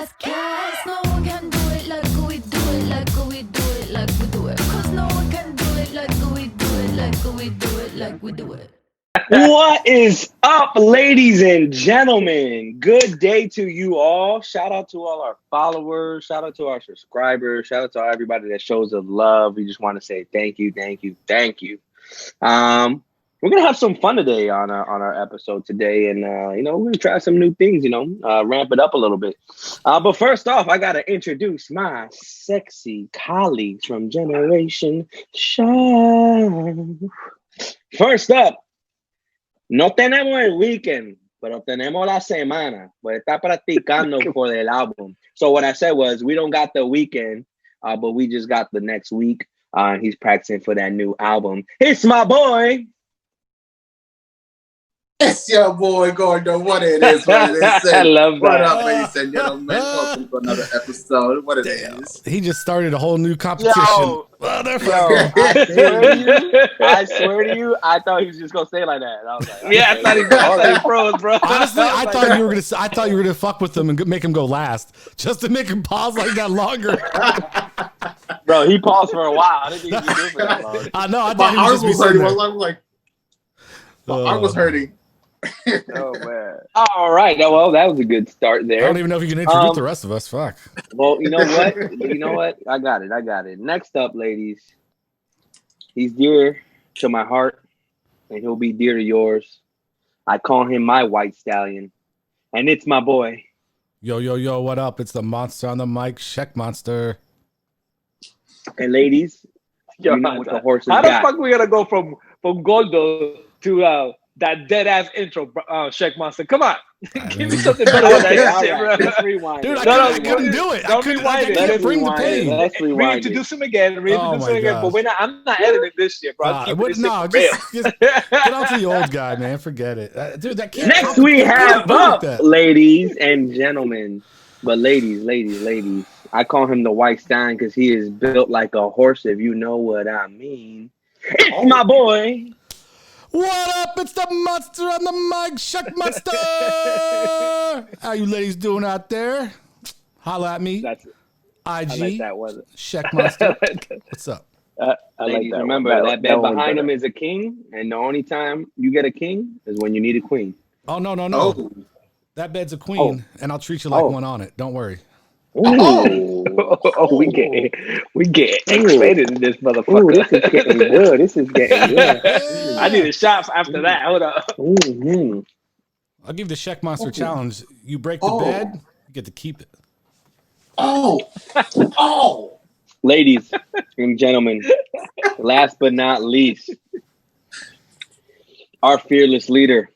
Cause no one can do it like we do it, like we do it, like we do it. Cause no one can do it like we do it, like we do it, like we do it. What is up, ladies and gentlemen? Good day to you all. Shout out to all our followers. Shout out to our subscribers. Shout out to everybody that shows us love. We just want to say thank you, thank you, thank you. We're gonna have some fun today on our episode today, and we're gonna try some new things. Ramp it up a little bit. But first off, I gotta introduce my sexy colleagues from Generation Shine. First up. No tenemos el weekend, pero tenemos la semana. Pues está practicando for el album. So what I said was, we don't got the weekend, but we just got the next week. He's practicing for that new album. It's my boy. It's your boy Gordo. What it is, I love that. What up, ladies and gentlemen? Welcome to another episode. What it is. He just started a whole new competition. I swear to you, I thought he was just gonna say it like that. I was like, I thought he was froze, bro. Honestly, I thought you were gonna fuck with him and make him go last, just to make him pause like that longer. Bro, he paused for a while. I didn't think he did for that long. I know. I My thought he was arm was hurting. My arm was hurting. Oh man! All right. Well, that was a good start there. I don't even know if you can introduce the rest of us. Fuck. Well, you know what? I got it. Next up, ladies. He's dear to my heart, and he'll be dear to yours. I call him my white stallion, and it's my boy. Yo, what up? It's the monster on the mic, Sheck Monster. And ladies, you know what the horses got. How the fuck we gonna go from Goldo to that dead ass intro, Sheck Monster? Come on, give me something better than that shit, bro. Let's rewind. Dude, I couldn't do it. Don't rewind it. Let's bring the pain. Let's rewind. Reintroduce him again. But I'm not editing this shit, bro. Just get out to the old guy, man. Forget it, dude. That can't. Next we have up, ladies and gentlemen. But ladies. I call him the white stallion because he is built like a horse, if you know what I mean. It's my boy. What up? It's the monster on the mic, Sheck Monster. How you ladies doing out there? Holla at me. That's it. IG. I like that one. Sheck Monster. What's up? I like that. Remember, that bed behind him is a king, and the only time you get a king is when you need a queen. Oh, no. Oh. That bed's a queen, and I'll treat you like one on it. Don't worry. We get excited in this motherfucker. This is getting good. I need a shot after that. Hold up. Mm-hmm. I'll give the Sheck Monster challenge. You break the bed, you get to keep it. Ladies and gentlemen, last but not least, our fearless leader.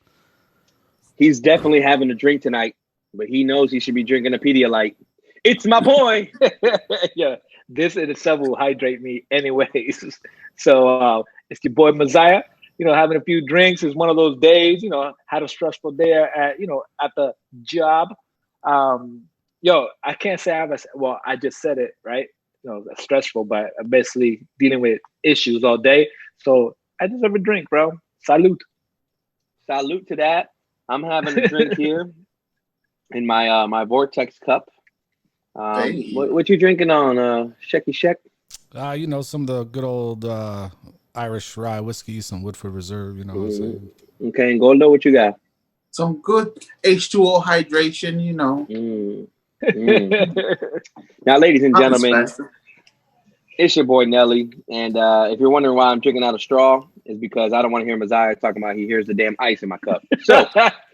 He's definitely having a drink tonight, but he knows he should be drinking a Pedialyte. It's my boy. Yeah, this in itself will hydrate me anyways. So it's your boy Messiah. Having a few drinks is one of those days. Had a stressful day at the job. I can't say I just said it, right? That's stressful, but I'm basically dealing with issues all day. So I deserve a drink, bro. Salute to that. I'm having a drink here in my Vortex cup. What you drinking on, Shecky Sheck? Some of the good old Irish rye whiskey, some Woodford Reserve, what I'm saying? Okay, and Goldo, what you got? Some good H2O hydration, Now, ladies and gentlemen, it's your boy Nelly. And if you're wondering why I'm drinking out of straw, it's because I don't want to hear Messiah talking about he hears the damn ice in my cup. So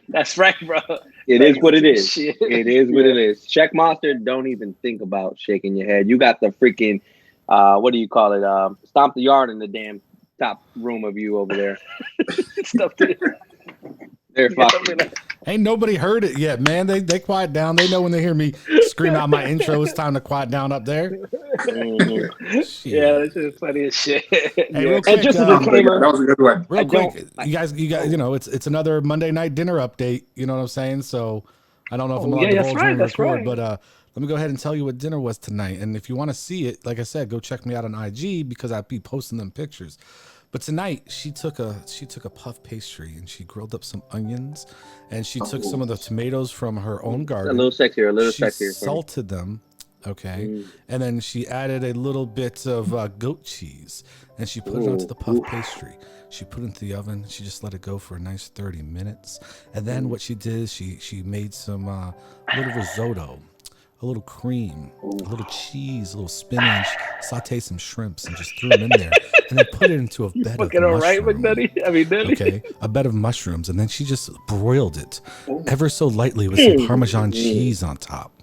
that's right, bro. It is what it is. It is what it is. Sheck Monster, don't even think about shaking your head. You got the freaking, what do you call it? Stomp the yard in the damn top room of you over there. They're fucking. Ain't nobody heard it yet, man. They quiet down. They know when they hear me scream out my intro, it's time to quiet down up there. Mm-hmm. Yeah, this is funny as shit. Hey, real quick, and just a disclaimer, that was a good one. Real quick, you guys, it's another Monday night dinner update. You know what I'm saying? So I don't know if I'm allowed to divulge when we record, but let me go ahead and tell you what dinner was tonight. And if you want to see it, like I said, go check me out on IG because I be posting them pictures. But tonight she took a puff pastry and she grilled up some onions, and she took some of the tomatoes from her own garden. A little sexier. She salted them, okay, and then she added a little bit of goat cheese, and she put it onto the puff pastry. She put it into the oven. She just let it go for a nice 30 minutes, and then what she did is she made some little risotto. A little cream, a little cheese, a little spinach, saute some shrimps, and just threw them in there, and then put it into a bed of mushrooms. Right, McNutty? I mean, okay, a bed of mushrooms, and then she just broiled it ever so lightly with some Parmesan cheese on top,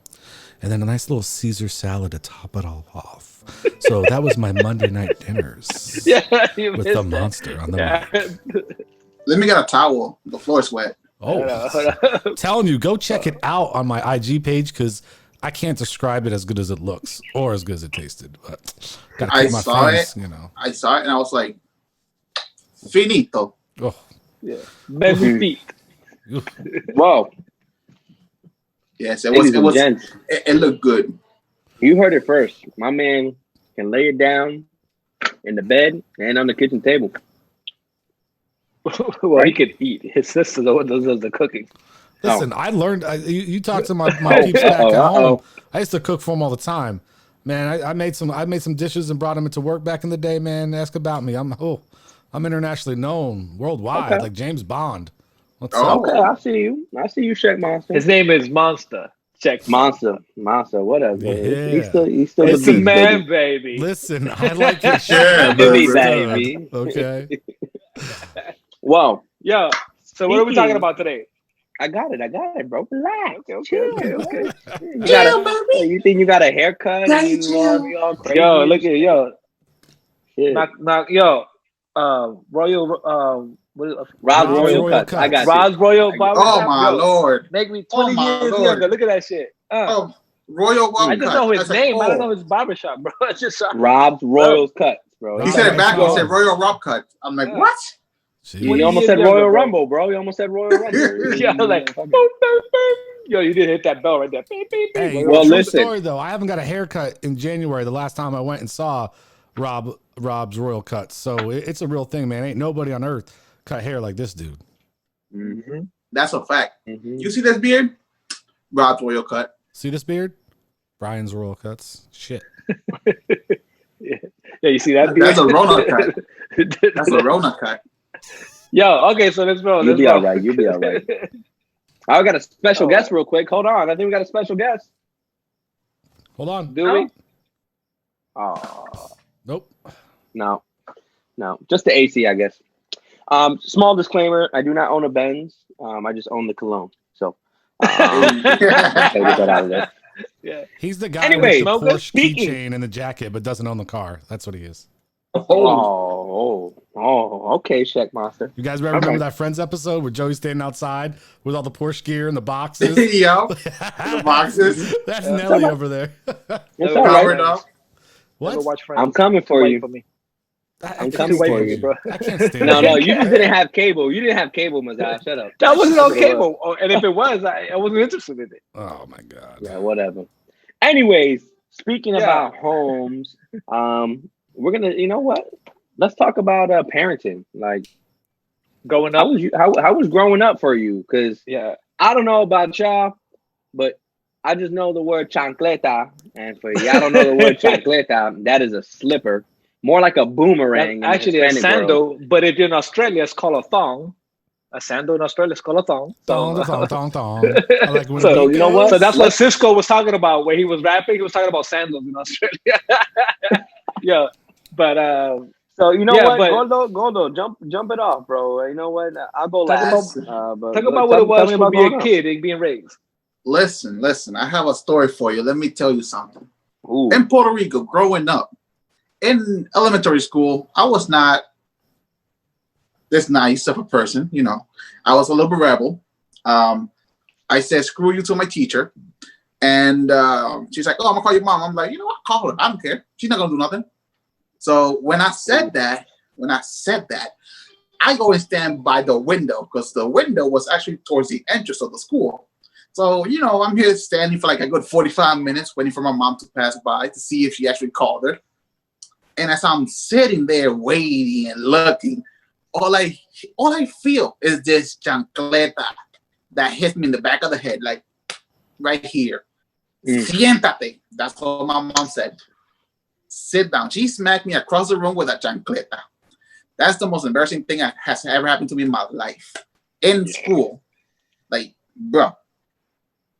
and then a nice little Caesar salad to top it all off. So that was my Monday night dinners with the monster on the mic. Let me get a towel. The floor's wet. Oh, telling you, go check it out on my IG page because I can't describe it as good as it looks or as good as it tasted. But I saw it, and I was like, finito. Oh, yeah, feet. Wow. Yes, it looked good. You heard it first. My man can lay it down in the bed and on the kitchen table. Well, he could eat. His sister does the cooking. Listen, I learned. You talk to my peeps back at home. I used to cook for them all the time. Man, I made some dishes and brought them into work back in the day. Man, ask about me. I'm internationally known worldwide, like James Bond. What's up? Okay, I see you, Check Monster. His name is Monster. Check Monster, whatever. Yeah. He's still it's a man, baby. Listen, I like your shit. Baby. Okay. Well, yeah. So what are we talking about today? I got it, bro. Relax. Okay. You think you got a haircut? And you all crazy? Yo, look at Royal. Rob's Royal Cuts. I got Rob's Royal Barber. Oh my lord! Make me 20 years younger. Look at that shit. Royal Barber. I just know his name. I don't know his barbershop, bro. I just Rob's Royal Cuts, bro. He said it back. He said Royal Rob Cut. I'm like, what? You almost said Royal Rumble, bro. You almost said Royal Rumble. Yeah, I was like, boom, boom, boom. Yo, you did hit that bell right there. Beep, beep, beep. Hey, well, listen. Story though, I haven't got a haircut in January. The last time I went and saw Rob's Royal Cuts, so it's a real thing, man. Ain't nobody on earth cut hair like this dude. Mm-hmm. That's a fact. Mm-hmm. You see this beard? Rob's Royal Cut. See this beard? Brian's Royal Cuts. Shit. Yeah, you see that beard? That's a Rona cut. That's a Rona cut. Yo, okay, so let's go. You'll be all right. I got a special guest real quick. Hold on. I think we got a special guest. Hold on. Do we? Oh. Nope. No. Just the AC, I guess. Small disclaimer. I do not own a Benz. I just own the cologne. So, get that out of there. Yeah. He's the guy with the Porsche keychain and the jacket, but doesn't own the car. That's what he is. Oh, okay, Check Monster. You guys remember that Friends episode where Joey's standing outside with all the Porsche gear and the boxes? Yeah, the boxes. That's Nelly over there. It's all right. What? I'm coming for you. I'm coming for you, bro. I can't stand No, you just didn't have cable. You didn't have cable, Mazai. Shut up. That wasn't on cable. And if it was, I wasn't interested in it. Oh, my God. Yeah, whatever. Anyways, speaking about homes, we're going to, you know what? Let's talk about parenting. Like, growing up. How was growing up for you? Because I don't know about y'all, but I just know the word chancleta. And for y'all don't know the word chancleta, that is a slipper. More like a boomerang. Actually, a sandal, but if you're in Australia, it's called a thong. A sandal in Australia is called a thong. Thong. I like so you know what? So that's what Cisco was talking about when he was rapping. He was talking about sandals in Australia. Yeah, but so you know what? Gordo, jump it off, bro. You know what? I'll go last. Talk about what it was to be a kid and being raised. Listen. I have a story for you. Let me tell you something. Ooh. In Puerto Rico, growing up, in elementary school, I was not this nice of a person, you know. I was a little bit rebel. I said, screw you to my teacher. And she's like, oh, I'm going to call your mom. I'm like, you know what? Call her. I don't care. She's not going to do nothing. So when I said that, I go and stand by the window because the window was actually towards the entrance of the school. So, you know, I'm here standing for like a good 45 minutes waiting for my mom to pass by to see if she actually called her. And as I'm sitting there waiting and looking, all I feel is this chancleta that hits me in the back of the head, like right here. Siéntate. That's what my mom said. Sit down. She smacked me across the room with a chancleta. That's the most embarrassing thing that has ever happened to me in my life. In school. Like, bro.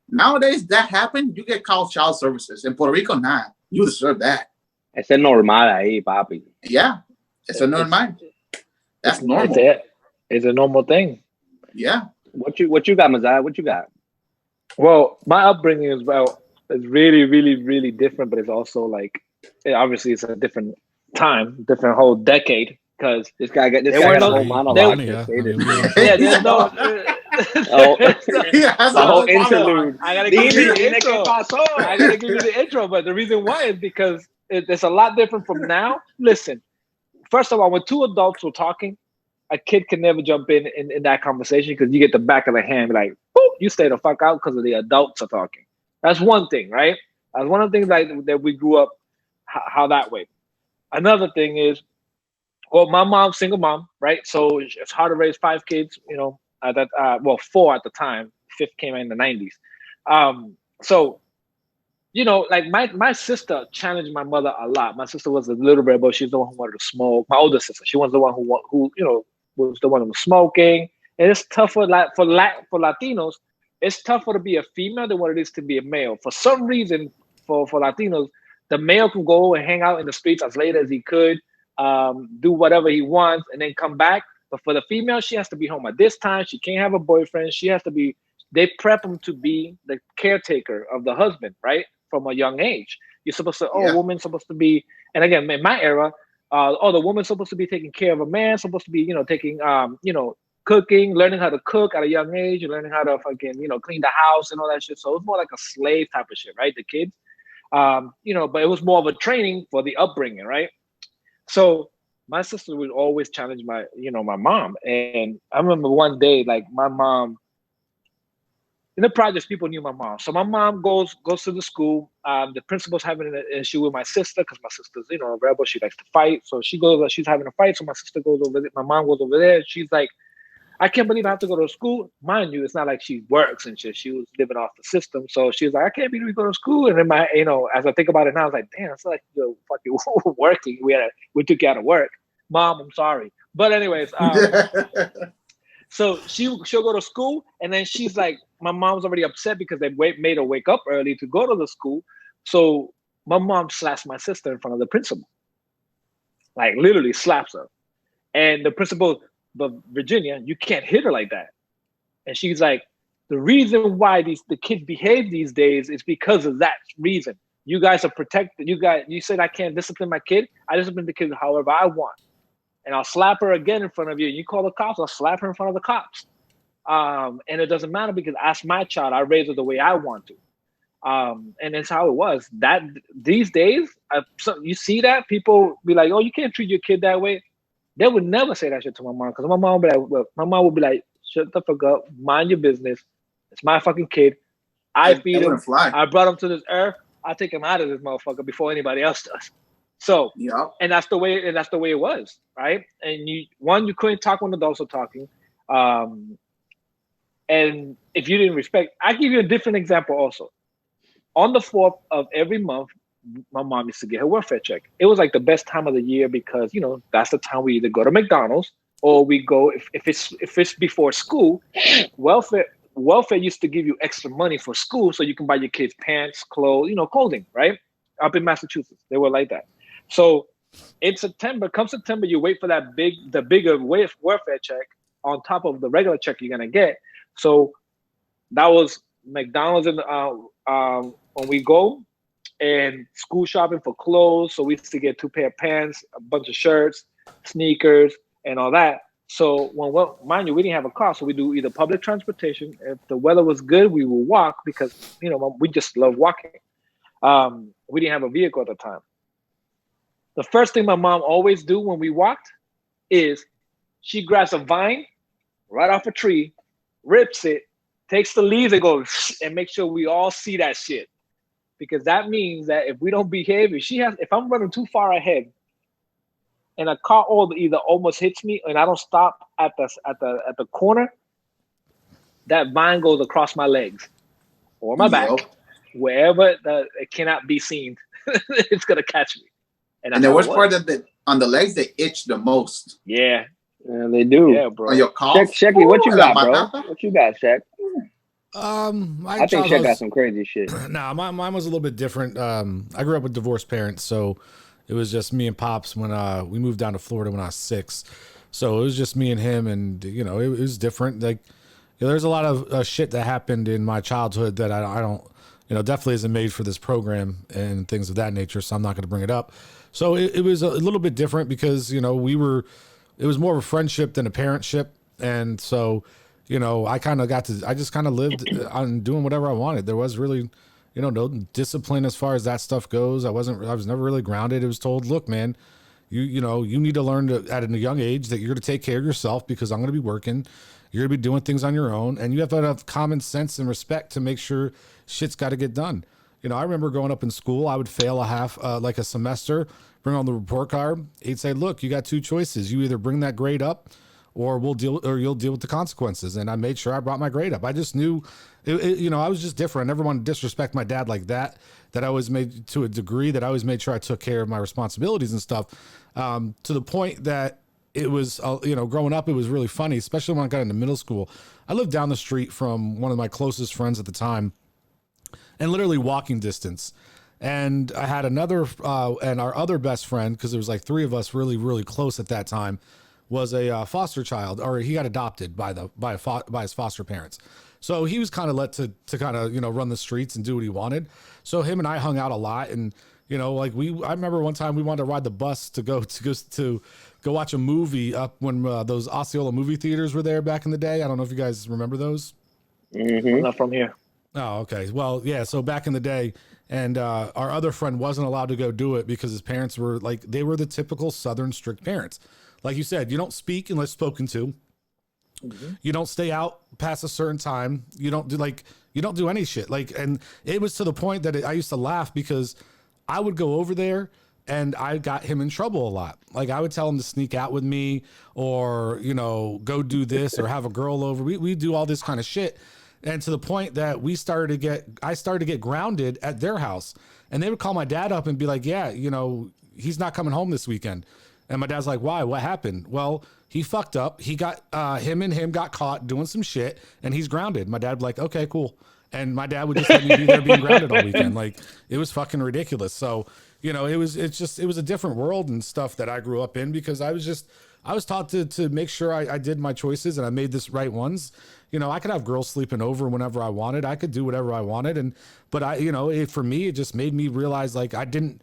Nowadays, that happened, you get called child services. In Puerto Rico, nah. You deserve that. Ese es normal ahí, papi. Yeah. It's a normal. That's normal. It's a normal thing. Yeah. What you got, Mazai? What you got? Well, my upbringing is really, really, really different, but it's also like, obviously it's a different time, different whole decade, because This guy got a whole monologue to say this. Yeah, there's no. The whole interlude. I gotta give you the intro. I gotta give you the intro, but the reason why is because it's a lot different from now. Listen, first of all, when two adults were talking, a kid can never jump in that conversation because you get the back of the hand, like, boop, you stay the fuck out because of the adults are talking. That's one thing, right? That's one of the things that we grew up how that way. Another thing is, well, my mom's single mom, right? So it's hard to raise 5 kids, you know, well, 4 at the time. 5th came in the 90s. So, you know, like my sister challenged my mother a lot. My sister was a little rebel. She's the one who wanted to smoke. My older sister, she was the one who you know, was the one who was smoking. And it's tough for Latinos. It's tougher to be a female than what it is to be a male. For some reason, for Latinos, the male can go and hang out in the streets as late as he could, do whatever he wants, and then come back. But for the female, she has to be home at this time. She can't have a boyfriend. She has to be. They prep them to be the caretaker of the husband, right? From a young age. You're supposed to, woman's supposed to be, and again, in my era, the woman's supposed to be taking care of a man, supposed to be, you know, taking, you know, cooking, learning how to cook at a young age, and learning how to fucking, you know, clean the house and all that shit. So it's more like a slave type of shit, right? The kids, you know, but it was more of a training for the upbringing, right? So my sister would always challenge my mom. And I remember one day, like my mom, in the projects, people knew my mom. So my mom goes to the school. The principal's having an issue with my sister because my sister's, you know, a rebel. She likes to fight. So she's having a fight. So my sister goes over there. My mom goes over there. She's like, I can't believe I have to go to school. Mind you, it's not like she works and shit. She was living off the system. So she was like, I can't believe we go to school. And then you know, as I think about it now, I was like, damn, it's like you're fucking working. We took you out of work. Mom, I'm sorry. But anyways, so she'll go to school, and then she's like, my mom's already upset because they made her wake up early to go to the school. So my mom slaps my sister in front of the principal, like literally slaps her. And the principal, but Virginia, you can't hit her like that. And she's like, the reason why the kids behave these days is because of that reason. You guys are protected. You said I can't discipline my kid. I discipline the kid however I want. And I'll slap her again in front of you. You call the cops, I'll slap her in front of the cops. And it doesn't matter because that's my child. I raise her the way I want to. And that's how it was. That these days, you see that people be like, "Oh, you can't treat your kid that way." They would never say that shit to my mom because my mom would be like, "Shut the fuck up, mind your business. It's my fucking kid. I feed him. I brought him to this earth. I'll take him out of this motherfucker before anybody else does." So, yeah. And that's the way it was, right? And you couldn't talk when adults were talking. And if you didn't respect, I give you a different example also. On the 4th of every month, my mom used to get her welfare check. It was like the best time of the year because, you know, that's the time we either go to McDonald's or we go, if it's before school, welfare used to give you extra money for school so you can buy your kids pants, clothes, you know, clothing, right? Up in Massachusetts, they were like that. So in September, you wait for the bigger welfare check on top of the regular check you're gonna get. So that was McDonald's and when we go and school shopping for clothes. So we used to get 2 pair of pants, a bunch of shirts, sneakers, and all that. So mind you, we didn't have a car, so we do either public transportation. If the weather was good, we would walk because, you know, we just love walking. We didn't have a vehicle at the time. The first thing my mom always do when we walked is she grabs a vine right off a tree, rips it, takes the leaves and goes and make sure we all see that shit. Because that means that if we don't behave, if I'm running too far ahead and a car either almost hits me, and I don't stop at the corner, that vine goes across my legs or my back, wherever it cannot be seen. It's gonna catch me. And the worst part of on the legs, they itch the most. Yeah. Yeah, they do. Yeah, bro. On your calf. Shecky, what you got, bro? What you got, Shaq? I think Shaq got some crazy shit. Nah, mine was a little bit different. I grew up with divorced parents, so it was just me and Pops when we moved down to Florida when I was 6. So it was just me and him, and you know, it was different. Like, you know, there's a lot of shit that happened in my childhood that I don't, you know, definitely isn't made for this program and things of that nature. So I'm not going to bring it up. So it was a little bit different because, you know, it was more of a friendship than a parentship. And so, you know, I just kind of lived on doing whatever I wanted. There was really, you know, no discipline as far as that stuff goes. I was never really grounded. It was told, look, man, you know, you need to learn at a young age that you're going to take care of yourself because I'm going to be working. You're going to be doing things on your own. And you have to have common sense and respect to make sure shit's got to get done. You know, I remember growing up in school, I would fail like a semester, bring on the report card. He'd say, look, you got 2 choices. You either bring that grade up or you'll deal with the consequences. And I made sure I brought my grade up. I just knew, you know, I was just different. I never wanted to disrespect my dad like that I always made to a degree that I always made sure I took care of my responsibilities and stuff, to the point that it was, you know, growing up, it was really funny, especially when I got into middle school. I lived down the street from one of my closest friends at the time, and literally walking distance. And I had another, and our other best friend, because there was like 3 of us really, really close at that time, was a foster child, or he got adopted by his foster parents. So he was kind of let to kind of, you know, run the streets and do what he wanted. So him and I hung out a lot. And, you know, like I remember one time we wanted to ride the bus to go watch a movie up when those Osceola movie theaters were there back in the day. I don't know if you guys remember those. Mm-hmm. I'm not from here. Oh, okay. Well, yeah. So back in the day, and our other friend wasn't allowed to go do it because his parents were like, they were the typical Southern strict parents. Like you said, you don't speak unless spoken to. Mm-hmm. You don't stay out past a certain time. You don't do any shit. Like, and it was to the point that I used to laugh because I would go over there and I got him in trouble a lot. Like, I would tell him to sneak out with me, or, you know, go do this, or have a girl over. We do all this kind of shit. And to the point that I started to get grounded at their house, and they would call my dad up and be like, yeah, you know, he's not coming home this weekend. And my dad's like, why? What happened? Well, he fucked up. He got, him got caught doing some shit, and he's grounded. My dad would be like, okay, cool. And my dad would just let me be there being grounded all weekend. Like, it was fucking ridiculous. So, you know, it was a different world and stuff that I grew up in, because I was taught to make sure I did my choices and I made the right ones. You know, I could have girls sleeping over whenever I wanted. I could do whatever I wanted. But for me, it just made me realize, like, I didn't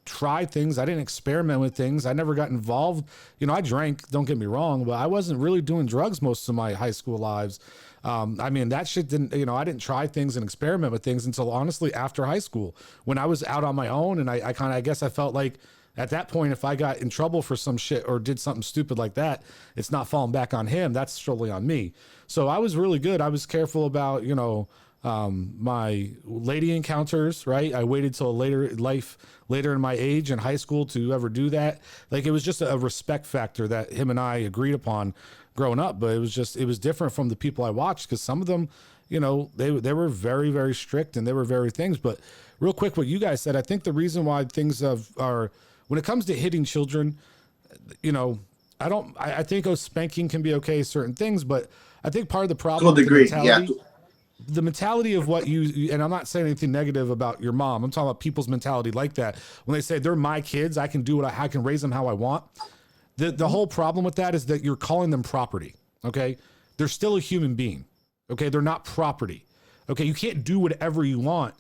try things. I didn't experiment with things. I never got involved. You know, I drank, don't get me wrong, but I wasn't really doing drugs most of my high school lives. I mean, that shit didn't, you know, I didn't try things and experiment with things until honestly after high school, when I was out on my own. And I guess I felt like at that point, if I got in trouble for some shit or did something stupid like that, it's not falling back on him. That's solely on me. So I was really good. I was careful about, you know, my lady encounters, right? I waited till later in my age in high school to ever do that. Like, it was just a respect factor that him and I agreed upon growing up. But it was different from the people I watched, because some of them, you know, they were very, very strict, and they were very things. But real quick, what you guys said, I think the reason why things are, when it comes to hitting children, you know, I think spanking can be okay, certain things, but I think part of the problem, to a degree, the mentality of what you, and I'm not saying anything negative about your mom, I'm talking about people's mentality like that. When they say they're my kids, I can do I can raise them how I want. The whole problem with that is that you're calling them property. Okay. They're still a human being. Okay. They're not property. Okay. You can't do whatever you want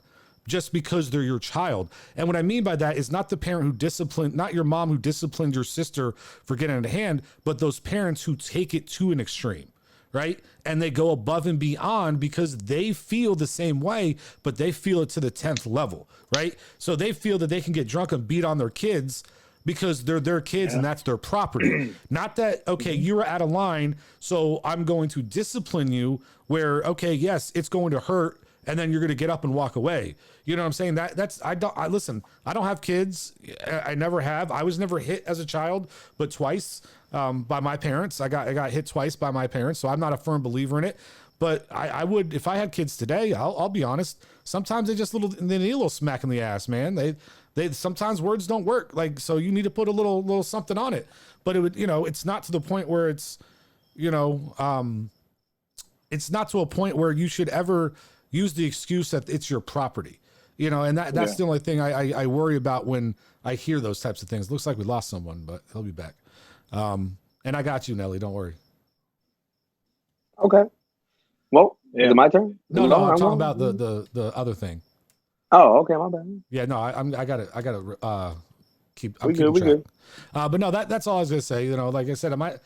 just because they're your child. And what I mean by that is not the parent who disciplined, not your mom who disciplined your sister for getting out of hand, but those parents who take it to an extreme. Right. And they go above and beyond because they feel the same way, but they feel it to the 10th level. Right. So they feel that they can get drunk and beat on their kids because they're their kids, and that's their property. Not that, okay, you're out of line, so I'm going to discipline you where, okay, yes, it's going to hurt and then you're going to get up and walk away. You know what I'm saying? Listen, I don't have kids. I never have. I was never hit as a child, but twice by my parents. I got hit twice by my parents, so I'm not a firm believer in it. But I would, if I had kids today, I'll be honest. Sometimes they need a little smack in the ass, man. They sometimes words don't work. Like, so you need to put a little something on it. But it would, it's not to the point where it's, it's not to a point where you should ever use the excuse that it's your property, and that's the only thing I worry about when I hear those types of things. Looks like we lost someone, but he'll be back. And I got you, Nelly. Don't worry. Okay. Well, is it my turn? No, I'm talking about the other thing. Oh, okay, my bad. Yeah, no, I gotta keep. We good. But no, that's all I was gonna say. Like I said, my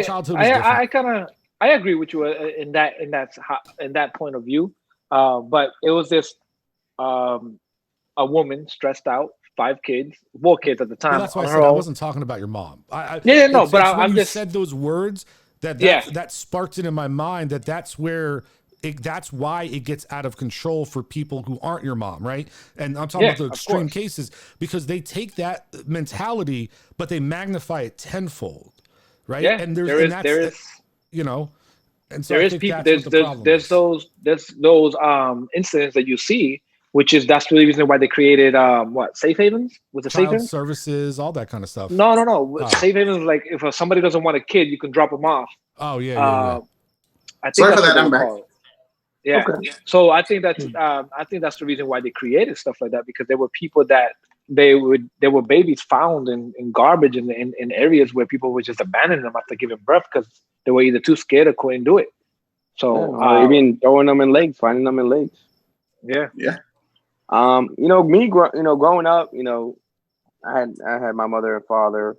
childhood was different. I agree with you in that point of view. But it was this a woman stressed out, 4 kids at the time. Well, that's why I said I wasn't talking about your mom. But I'm just said those words that sparked it in my mind that's where. That's why it gets out of control for people who aren't your mom, right? And I'm talking about the extreme cases because they take that mentality, but they magnify it tenfold, right? Yeah, and there is, and so there's those incidents that you see, that's the reason why they created safe havens with the safe havens, services, all that kind of stuff. No. Safe havens, like if somebody doesn't want a kid, you can drop them off. Oh yeah. I think sorry for that. I'm back. Yeah. Okay. So I think that's the reason why they created stuff like that, because there were people that there were babies found in garbage in areas where people would just abandon them after giving birth because they were either too scared or couldn't do it. So even throwing them in lakes, finding them in lakes. Yeah. Yeah. Me growing up, I had my mother and father.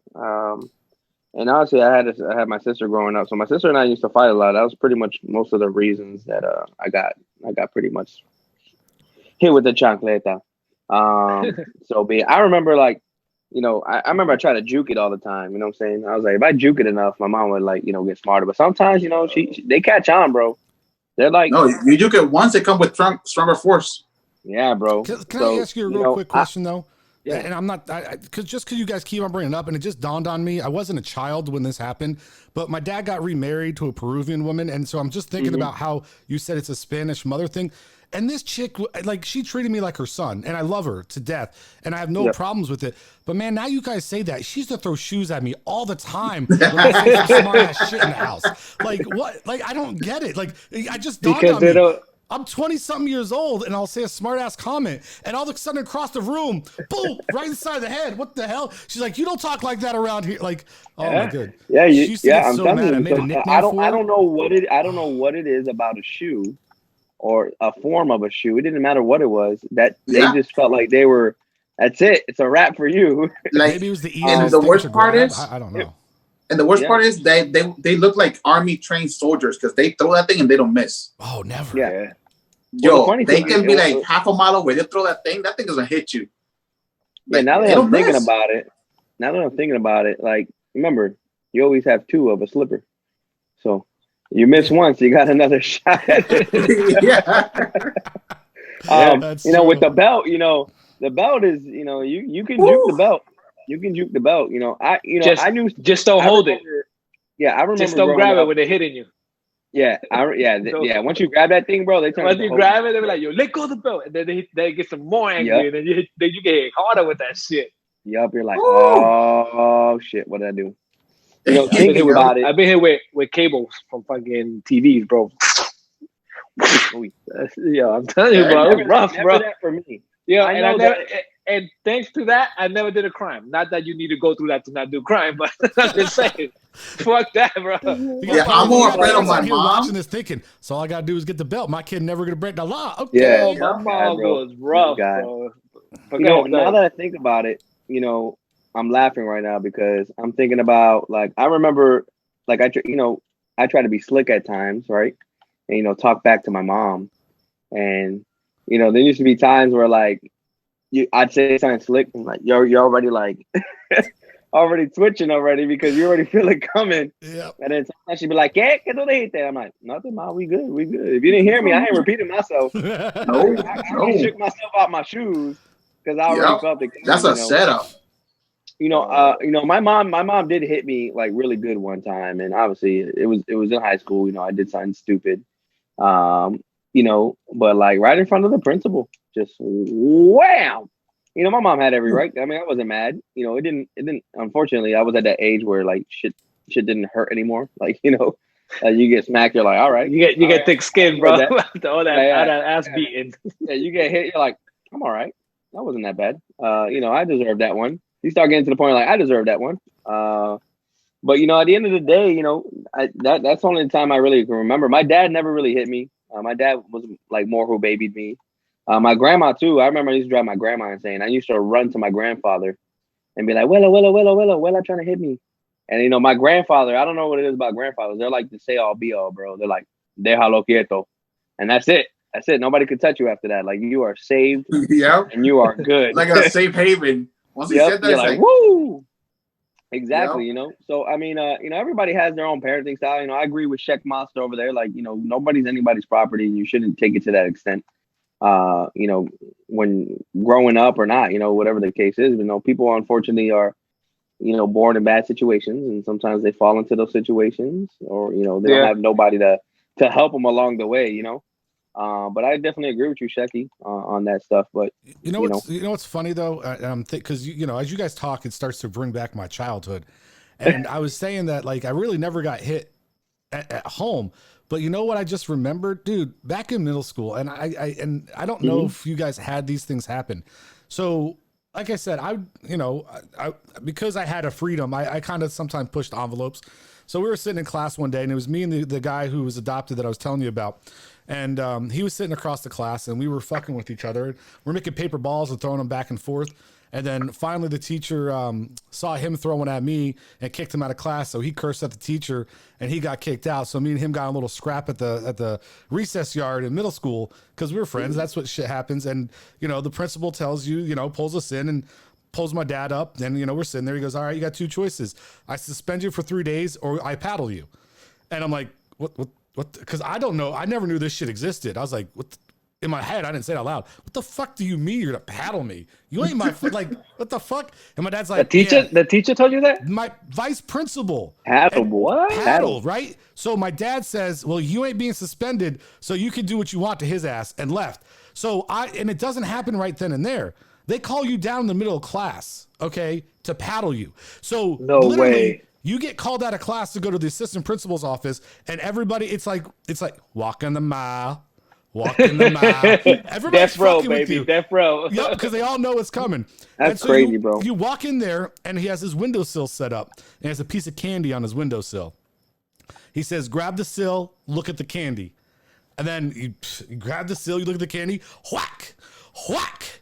And honestly, I had my sister growing up. So my sister and I used to fight a lot. That was pretty much most of the reasons that I got pretty much hit with the chancleta. I remember I remember I tried to juke it all the time. You know what I'm saying? I was like, if I juke it enough, my mom would get smarter. But sometimes, they catch on, bro. They're like, no, you juke it once, they come with stronger force. Yeah, bro. Can I ask you a real quick question though? Yeah. And I'm not, because you guys keep on bringing it up, and it just dawned on me. I wasn't a child when this happened, but my dad got remarried to a Peruvian woman. And so I'm just thinking about how you said it's a Spanish mother thing. And this chick, she treated me like her son, and I love her to death, and I have no problems with it. But man, now you guys say that, she used to throw shoes at me all the time when I say some smart ass shit in the house. Like, what? Like, I don't get it. Like, I just dawned on me. I'm 20-something years old, and I'll say a smart-ass comment, and all of a sudden across the room, boom, right inside the head. What the hell? She's like, you don't talk like that around here. Like, oh my god. Yeah, I'm so telling mad. you. I don't know what it is about a shoe or a form of a shoe. It didn't matter what it was. That they just felt like they were. That's it. It's a wrap for you. Like, maybe it was the easiest. And the worst part is, I don't know. And the worst part is they look like army trained soldiers because they throw that thing and they don't miss. Oh, never. Yeah. Yo, they can be like half a mile away. They throw that thing is gonna hit you. Like, now that I'm thinking about it, like, remember, you always have 2 of a slipper. So you miss once, you got another shot. Yeah. With the belt, the belt is, you can juke the belt. You can juke the belt. I knew. Just don't hold it. Yeah, I remember. Just don't grab it when they're hitting you. Yeah, Once you grab that thing, bro, they turn. Once you grab it, they be like, "Yo, let go of the belt," and then they get some more angry, and then you get hit harder with that shit. Yup, you're like, oh shit, what did I do? Thinking about it. I've been here with cables from fucking TVs, bro. Yeah, I'm telling you, bro, it was rough, bro. That for me. Yeah, and thanks to that, I never did a crime. Not that you need to go through that to not do crime, but I'm just saying, fuck that, bro. Yeah, I'm more afraid of my mom. Watching this thinking, so all I gotta do is get the belt. My kid never gonna break the law. Okay. Yeah, my mom was rough, bro. But now that I think about it, I'm laughing right now because I'm thinking about, like, I remember, like, I try to be slick at times, right? And talk back to my mom, and there used to be times where, like, I'd say something slick, and like you're already like already twitching already because you already feel it coming. Yep. And then sometimes she'd be like, ¿Qué? ¿Qué tú dijiste? I'm like, nothing, ma. We good. We good. If you didn't hear me, I ain't repeating myself. No, I already shook myself out my shoes because I already Yep. felt it. That's a setup. My mom did hit me like really good one time, and obviously it was in high school. I did something stupid. But like right in front of the principal, just wham. My mom had every right. I mean, I wasn't mad. It didn't. Unfortunately, I was at that age where like shit didn't hurt anymore. Like you get smacked, you're like, all right. You get thick skin, bro. After all that ass beating. Yeah, you get hit, you're like, I'm all right. That wasn't that bad. I deserved that one. You start getting to the point like I deserve that one. But at the end of the day, that's the only time I really can remember. My dad never really hit me. My dad was like more who babied me. My grandma too. I remember I used to drive my grandma insane. I used to run to my grandfather and be like, Willa, trying to hit me. And my grandfather, I don't know what it is about grandfathers. They're like the say all be all, bro. They're like, déjalo quieto. And that's it. That's it. Nobody could touch you after that. Like you are saved. Yeah. And you are good. Like a safe haven. Once he said that, you're it's like, like, woo. Exactly, Yep. So I mean, everybody has their own parenting style. I agree with Sheck Monster over there. Like, nobody's anybody's property, and you shouldn't take it to that extent. When growing up or not, whatever the case is. People unfortunately are, born in bad situations, and sometimes they fall into those situations, or they don't have nobody to help them along the way. But I definitely agree with you, Shecky, on that stuff. But what's funny though, because as you guys talk, it starts to bring back my childhood, and I was saying that like I really never got hit at home, but you know what I just remembered, dude, back in middle school, and I don't know if you guys had these things happen. So like I said, I because I had a freedom, I kind of sometimes pushed envelopes. So we were sitting in class one day, and it was me and the guy who was adopted that I was telling you about. And he was sitting across the class, and we were fucking with each other. We're making paper balls and throwing them back and forth. And then finally the teacher saw him throwing at me and kicked him out of class. So he cursed at the teacher, and he got kicked out. So me and him got a little scrap at the recess yard in middle school because we were friends. That's what shit happens. And, the principal tells you, pulls us in and pulls my dad up. And, we're sitting there. He goes, all right, you got two choices. I suspend you for 3 days or I paddle you. And I'm like, what? Because I don't know. I never knew this shit existed. I was like, in my head, I didn't say it out loud. What the fuck do you mean you're gonna paddle me? You ain't my like. What the fuck? And my dad's like, the teacher told you that? My vice principal. Paddle, right? So my dad says, well, you ain't being suspended, so you can do what you want to his ass, and left. So and it doesn't happen right then and there. They call you down in the middle of class, okay, to paddle you. So no way. You get called out of class to go to the assistant principal's office, and everybody, it's like walking the mile. Everybody's death row, fucking with baby. you. Death row. Yep, because they all know it's coming. That's crazy, bro. You walk in there, and he has his windowsill set up, and he has a piece of candy on his windowsill. He says, grab the sill, look at the candy. And then you grab the sill, you look at the candy, whack, whack,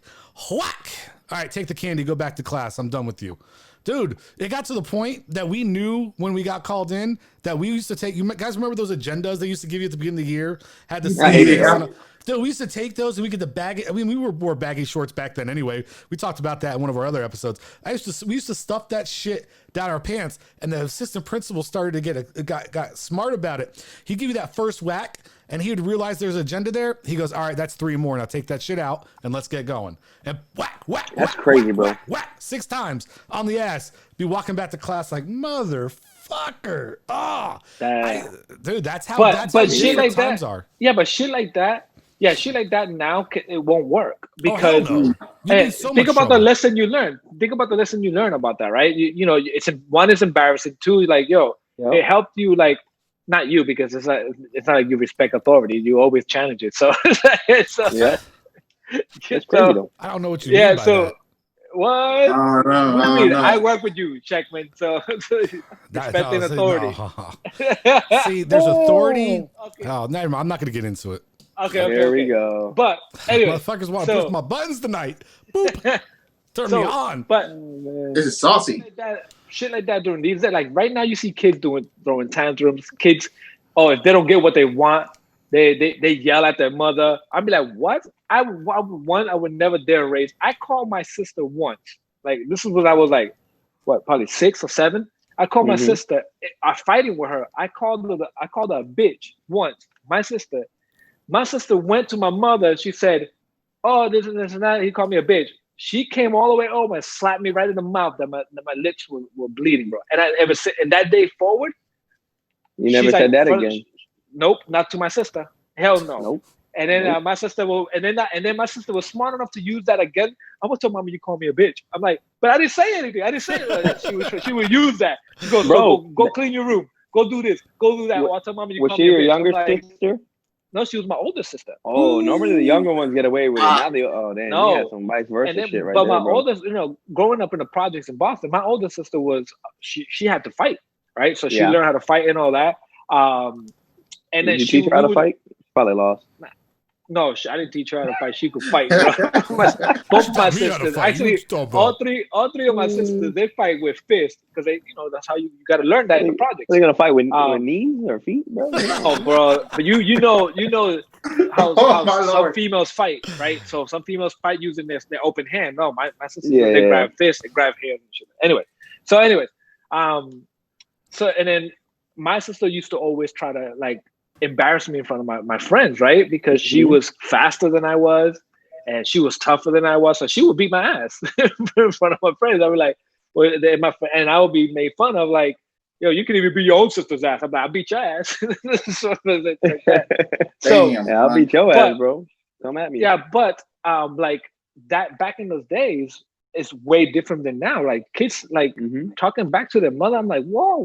whack. All right, take the candy, go back to class. I'm done with you. Dude, it got to the point that we knew when we got called in that we used to take, you guys remember those agendas they used to give you at the beginning of the year? Had the Dude, we used to take those and we get the bag. I mean, we wore baggy shorts back then anyway. We talked about that in one of our other episodes. We used to stuff that shit down our pants, and the assistant principal started to got smart about it. He'd give you that first whack, and he would realize there's an agenda there. He goes, all right, that's 3 more. Now take that shit out and let's get going. And whack, whack, that's whack, crazy, whack, bro. Whack, whack, 6 times on the ass. Be walking back to class like, motherfucker. Dude, that's how shit like times that are. Yeah, but shit like that. Yeah, shit like that now it won't work because think about the lesson you learned. Think about the lesson you learned about that, right? You know, it's one is embarrassing. 2, like it helped you, like not you because it's not like you respect authority. You always challenge it. So it's crazy though. I don't know what you mean by that. What? I work with you, Checkman. So respecting authority. No. See, there's authority. Okay. Oh, never mind. I'm not going to get into it. Okay. There we go. But anyway, motherfuckers want to push my buttons tonight. Boop. Turn me on. But this is saucy. Shit like that during these days. Like right now, you see kids throwing tantrums. Kids, if they don't get what they want, they yell at their mother. I'd be like, what? I would never dare raise. I called my sister once. Like this is what I was like. probably 6 or 7. I called my Mhm. sister. I'm fighting with her. I called her a bitch once. My sister went to my mother. She said, "Oh, this and this and that." He called me a bitch. She came all the way over and slapped me right in the mouth. That my lips were bleeding, bro. And and that day forward, You never she's said like, that again. Nope, not to my sister. Hell no. Nope. And then Nope. my sister my sister was smart enough to use that again. I'm gonna tell mama you call me a bitch. I'm like, but I didn't say anything. I didn't say it. She would use that. She goes, Bro, go clean your room. Go do this. Go do that. Or I'll tell mama you Was call she me a your bitch. younger I'm like, sister? no, she was my older sister. Oh, normally the younger ones get away with it. Now they damn, No. you had some vice versa And then, shit right but there, my bro. oldest, growing up in the projects in Boston, my older sister was she had to fight, right? So she Yeah. learned how to fight and all that. And then Did you teach her how to fight? Probably lost. No, I didn't teach her how to fight. She could fight, bro. Both of my sisters, actually, all three of my sisters, they fight with fists because that's how you got to learn that in the projects. They're gonna fight with knees or feet, bro. Oh, bro, but you know how some females fight, right? So some females fight using their open hand. No, my sisters, they grab fists, they grab hands and shit. Anyways, and then my sister used to always try to like embarrass me in front of my friends, right? Because she was faster than I was and she was tougher than I was. So she would beat my ass in front of my friends. I would like, and I would be made fun of like, yo, you can even beat your own sister's ass. I'm like, I'll beat your ass. So Damn, I'll beat your ass, bro. Come at me. Yeah, but like that back in those days is way different than now. Like kids, like talking back to their mother, I'm like, whoa.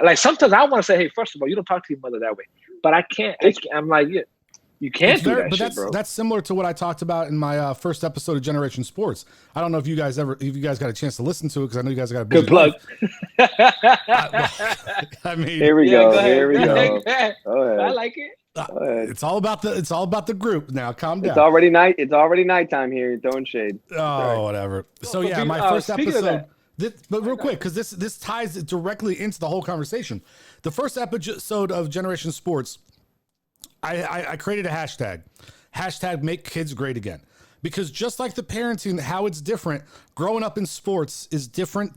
Like sometimes I want to say, hey, first of all, you don't talk to your mother that way. But I can't. I'm like, yeah, you can't do that. But that's similar to what I talked about in my first episode of Generation Sports. I don't know if you guys got a chance to listen to it because I know you guys got a busy good plug. I mean, here we go. Here we go. I like it. It's all about the group now. Calm down. It's already night. It's already nighttime here. You're throwing shade. Oh, whatever. So yeah, my first episode. But real quick, because this ties directly into the whole conversation. The first episode of Generation Sports, I created a hashtag Make Kids Great Again. Because just like the parenting, how it's different, growing up in sports is different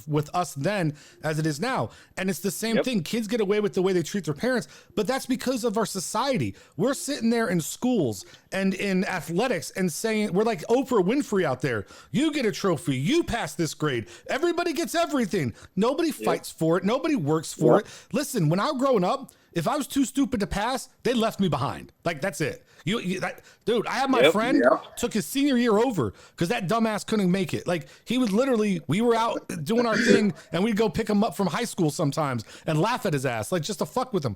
with us then as it is now. And it's the same thing. Kids get away with the way they treat their parents, but that's because of our society. We're sitting there in schools and in athletics and saying, we're like Oprah Winfrey out there. You get a trophy. You pass this grade. Everybody gets everything. Nobody fights for it. Nobody works for it. Listen, when I was growing up, if I was too stupid to pass, they left me behind. Like, that's it. Dude, I had my friend took his senior year over because that dumbass couldn't make it. Like, he would literally, we were out doing our thing and we'd go pick him up from high school sometimes and laugh at his ass, like just to fuck with him.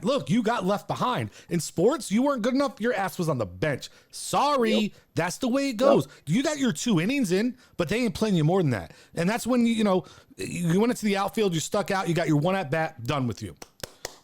Look, you got left behind. In sports, you weren't good enough. Your ass was on the bench. Sorry. That's the way it goes. You got your 2 innings in, but they ain't playing you more than that. And that's when, you went into the outfield, you stuck out, you got your 1 at bat, done with you.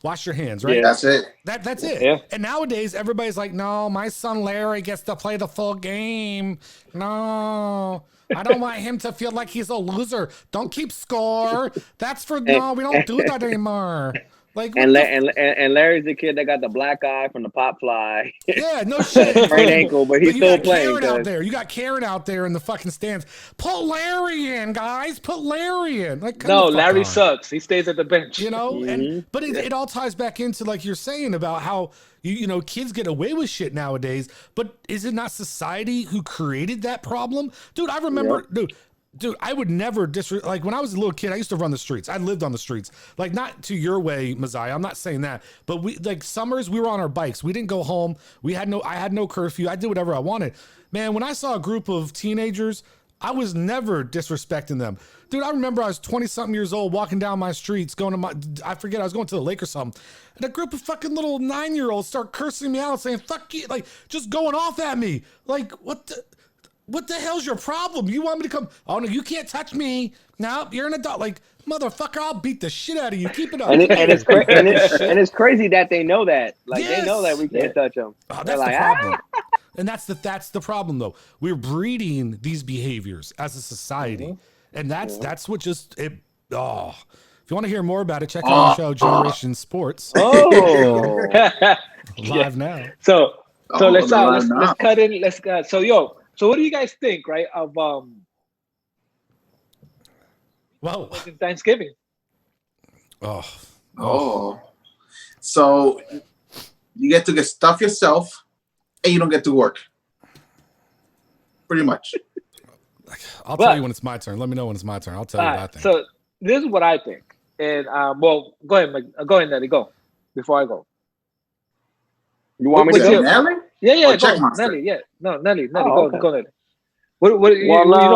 Wash your hands, right? Yeah, that's it. That's it. Yeah. And nowadays, everybody's like, no, my son Larry gets to play the full game. No, I don't want him to feel like he's a loser. Don't keep score. No, we don't do that anymore. Like, and Larry's the kid that got the black eye from the pop fly. Yeah, no shit. Sprained ankle, but he's still playing. You got Karen out there in the fucking stands. Put Larry in, guys. Put Larry in. Like, no, Larry sucks. He stays at the bench. But it all ties back into like you're saying about how kids get away with shit nowadays. But is it not society who created that problem, dude? I remember, Dude, I would never like when I was a little kid, I used to run the streets. I lived on the streets. Like, not to your way, Messiah. I'm not saying that. But summers, we were on our bikes. We didn't go home. I had no curfew. I did whatever I wanted. Man, when I saw a group of teenagers, I was never disrespecting them. Dude, I remember I was 20-something years old walking down my streets, I was going to the lake or something. And a group of fucking little 9-year-olds start cursing me out, saying, fuck you, like, just going off at me. Like, what the hell's your problem? You want me to come? Oh, no, you can't touch me. No, you're an adult. Like, motherfucker, I'll beat the shit out of you. Keep it up. And it's crazy that they know that. Like, they know that we can't touch them. Oh, that's the problem. And that's the problem, though. We're breeding these behaviors as a society. And that's what just, if you want to hear more about it, check out our show, Generation Sports. Live now. So let's cut in. So what do you guys think, right, of Whoa. Working Thanksgiving. Oh. So you get to get stuff yourself and you don't get to work. Pretty much. I'll tell you when it's my turn. Let me know when it's my turn. I'll tell you what I think. So this is what I think. And well, go ahead, Nelly, go. Before I go. You want me to What's go? it, Nelly? Yeah, Or go. Checkmaster? Nelly, yeah. No, Nelly, Oh, go, okay. Nelly. What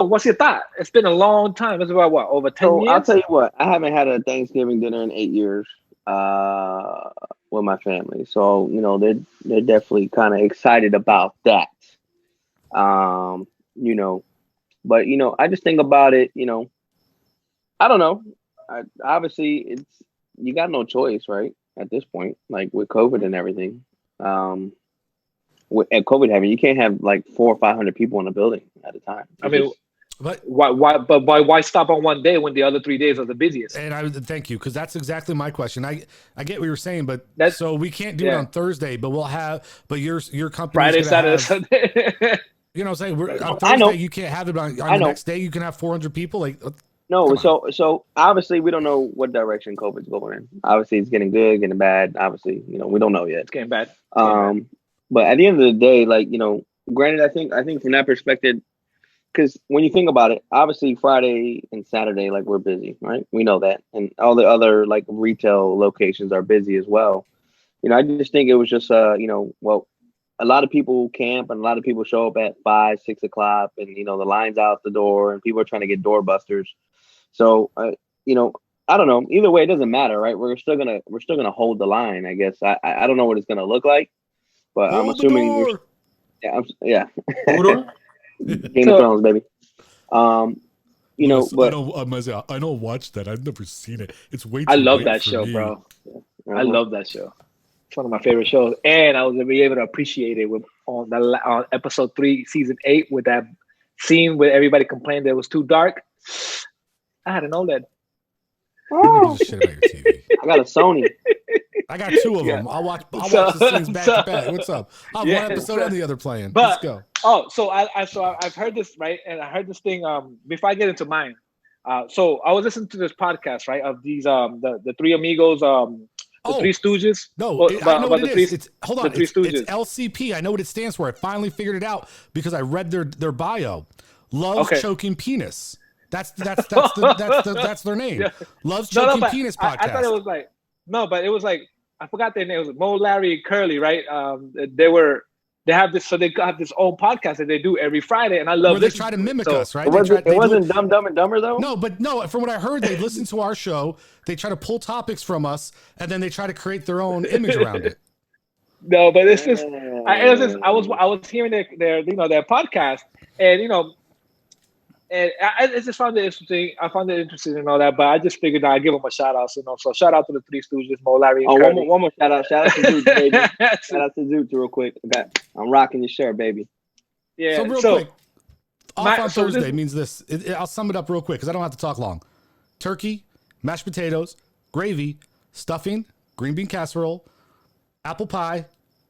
what's your thought? It's been a long time. It's about over 10 So years? I'll tell you what, I haven't had a Thanksgiving dinner in 8 years with my family. So, they're definitely kind of excited about that. But I just think about it, I don't know. Obviously it's you got no choice, right? At this point, like with COVID and everything. At COVID having, you can't have like 400 or 500 people in a building at a time. I mean, But why stop on one day when the other 3 days are the busiest? and I would thank you, because that's exactly my question. I get what you're saying, but That's- so we can't do it yeah. on Thursday, but your company Friday, Saturday, have, Sunday. you know what I'm saying? On I know. Thursday you can't have it on I the know. next day you can have 400 people. Like No, Come so obviously we don't know what direction COVID's going in. Obviously it's getting good, getting bad. Obviously, we don't know yet. It's getting bad. But at the end of the day, like, granted, I think from that perspective, because when you think about it, obviously Friday and Saturday, like, we're busy, right? We know that, and all the other like retail locations are busy as well. I just think it was just well, a lot of people camp and a lot of people show up at 5, 6 o'clock, and the line's out the door, and people are trying to get doorbusters. So I don't know. Either way, it doesn't matter, right? We're still gonna hold the line, I guess. I don't know what it's gonna look like, but I'm hold the assuming door. Hold on. Game of Thrones, baby. Listen, but I don't watch that. I've never seen it. It's way too I love late that for show, me. bro. I love that show. It's one of my favorite shows, and I was able to appreciate it on episode 3, season 8, with that scene where everybody complained that it was too dark. I had an OLED. Who gives a shit about your TV? I got a Sony. I got 2 of them. I'll watch the scenes back to back. What's up? I'll have one episode and the other playing. Let's go. So I've heard this, right? And I heard this thing before I get into mine. So I was listening to this podcast, right, of these the three amigos, the Three Stooges. No, I know what it is. The Three Stooges. It's LCP. I know what it stands for. I finally figured it out because I read their bio. Loves Choking Penis. That's their name. Yeah. Loves Choking Penis podcast. I thought it was like but it was like, I forgot their name. It was Mo, Larry, and Curly, right? They have this own podcast that they do every Friday, and I love this. They try to mimic us, right? It wasn't Dumb and Dumber though. No, but from what I heard, they listen to our show. They try to pull topics from us, and then they try to create their own image around it. No, but it's just I was hearing their podcast, and and I just found it interesting. I found it interesting and all that, but I just figured I'd give them a shout out. So shout out to the Three Stooges, Mo, Larry, and Curly. One more shout out. Shout out to Zoot, baby. Shout out to Zoot real quick. Okay. I'm rocking your shirt, baby. Yeah. So real quick, on Thursday means this. I'll sum it up real quick because I don't have to talk long. Turkey, mashed potatoes, gravy, stuffing, green bean casserole, apple pie,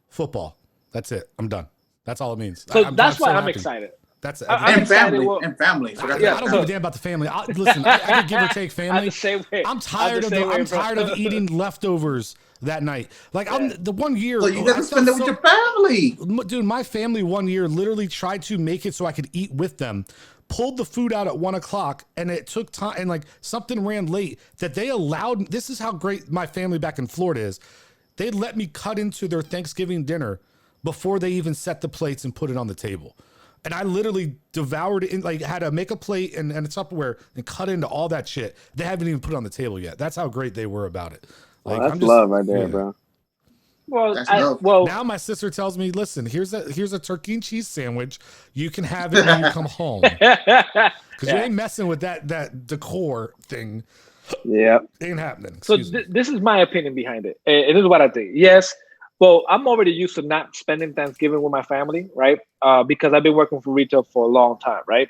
football. That's it. I'm done. That's all it means. So that's why I'm excited. That's and family. I don't give a damn about the family. Listen, I can give or take family. The same way. I'm tired of eating leftovers that night. Like the one year. So you got to spend it with your family, dude. My family one year literally tried to make it so I could eat with them. Pulled the food out at 1 o'clock, and it took time, and like something ran late that they allowed. This is how great my family back in Florida is. They let me cut into their Thanksgiving dinner before they even set the plates and put it on the table. And I literally devoured it, had to make a plate and a Tupperware and cut into all that shit. They haven't even put it on the table yet. That's how great they were about it. That's love right there, bro. Well, now my sister tells me, listen, here's a turkey and cheese sandwich. You can have it when you come home. Because you ain't messing with that decor thing. Yeah. Ain't happening. So this is my opinion behind it. And this is what I think. Yes. Well, I'm already used to not spending Thanksgiving with my family, right? Because I've been working for retail for a long time, right?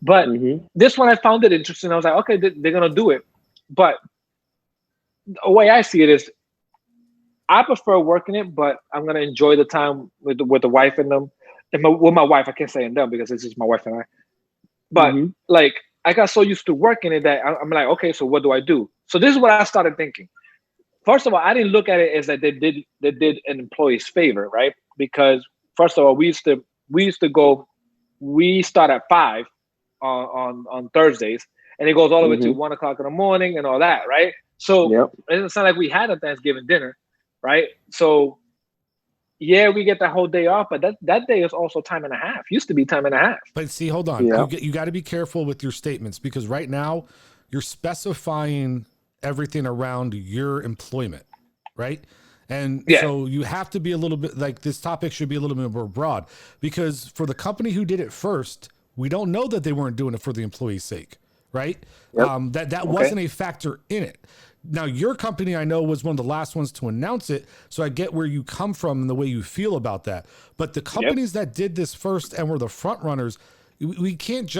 But this one, I found it interesting. I was like, okay, they're going to do it. But the way I see it is, I prefer working it, but I'm going to enjoy the time with the wife and them. And with my wife, I can't say and them because it's just my wife and I. But I got so used to working it that I'm like, okay, so what do I do? So this is what I started thinking. First of all, I didn't look at it as that they did an employee's favor, right? Because first of all, we used to go. We start at 5 on Thursdays, and it goes all the way to 1 o'clock in the morning and all that, right? So it's not like we had a Thanksgiving dinner, right? So yeah, we get that whole day off, but that day is also time and a half. Used to be time and a half. But see, hold on, you got to be careful with your statements because right now you're specifying everything around your employment, right? And so you have to be a little bit like this topic should be a little bit more broad because for the company who did it first, we don't know that they weren't doing it for the employee's sake, right? That wasn't a factor in it. Now, your company, I know, was one of the last ones to announce it, so I get where you come from and the way you feel about that. But the companies that did this first and were the front runners, we can't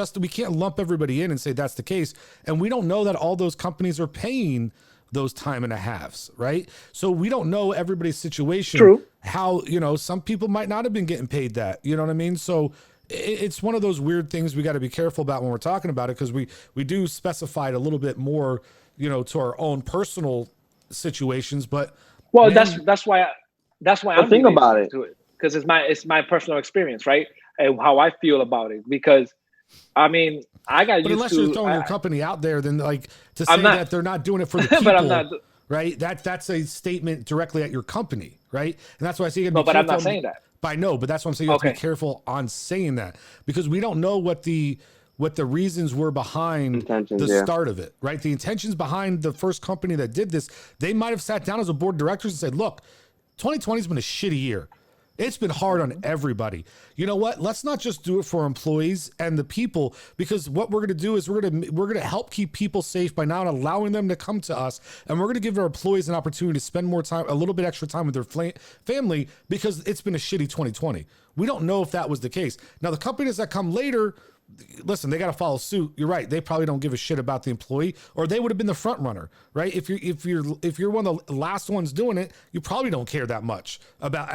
lump everybody in and say that's the case. And we don't know that all those companies are paying those time and a halves, right? So we don't know everybody's situation. True. How, some people might not have been getting paid that, you know what I mean? So it's one of those weird things we got to be careful about when we're talking about it because we do specify it a little bit more, to our own personal situations. But that's why I'm think about it because it's my personal experience, right? And how I feel about it because I mean I got but used unless to you're throwing your company out there, then like to say that they're not doing it for the people, but I'm not, right? That's a statement directly at your company, right? And that's why I say you gotta be but I'm careful. not saying that. But I know, but that's what I'm saying. You have to be careful on saying that because we don't know what the reasons were behind the start of it, right? The intentions behind the first company that did this, they might have sat down as a board of directors and said, look, 2020 has been a shitty year. It's been hard on everybody. You know what? Let's not just do it for employees and the people, because what we're going to do is we're going to help keep people safe by not allowing them to come to us, and we're going to give our employees an opportunity to spend more time, a little bit extra time with their family, because it's been a shitty 2020. We don't know if that was the case. Now, the companies that come later, listen, they got to follow suit. You're right. They probably don't give a shit about the employee, or they would have been the front runner, right? If you're one of the last ones doing it, you probably don't care that much about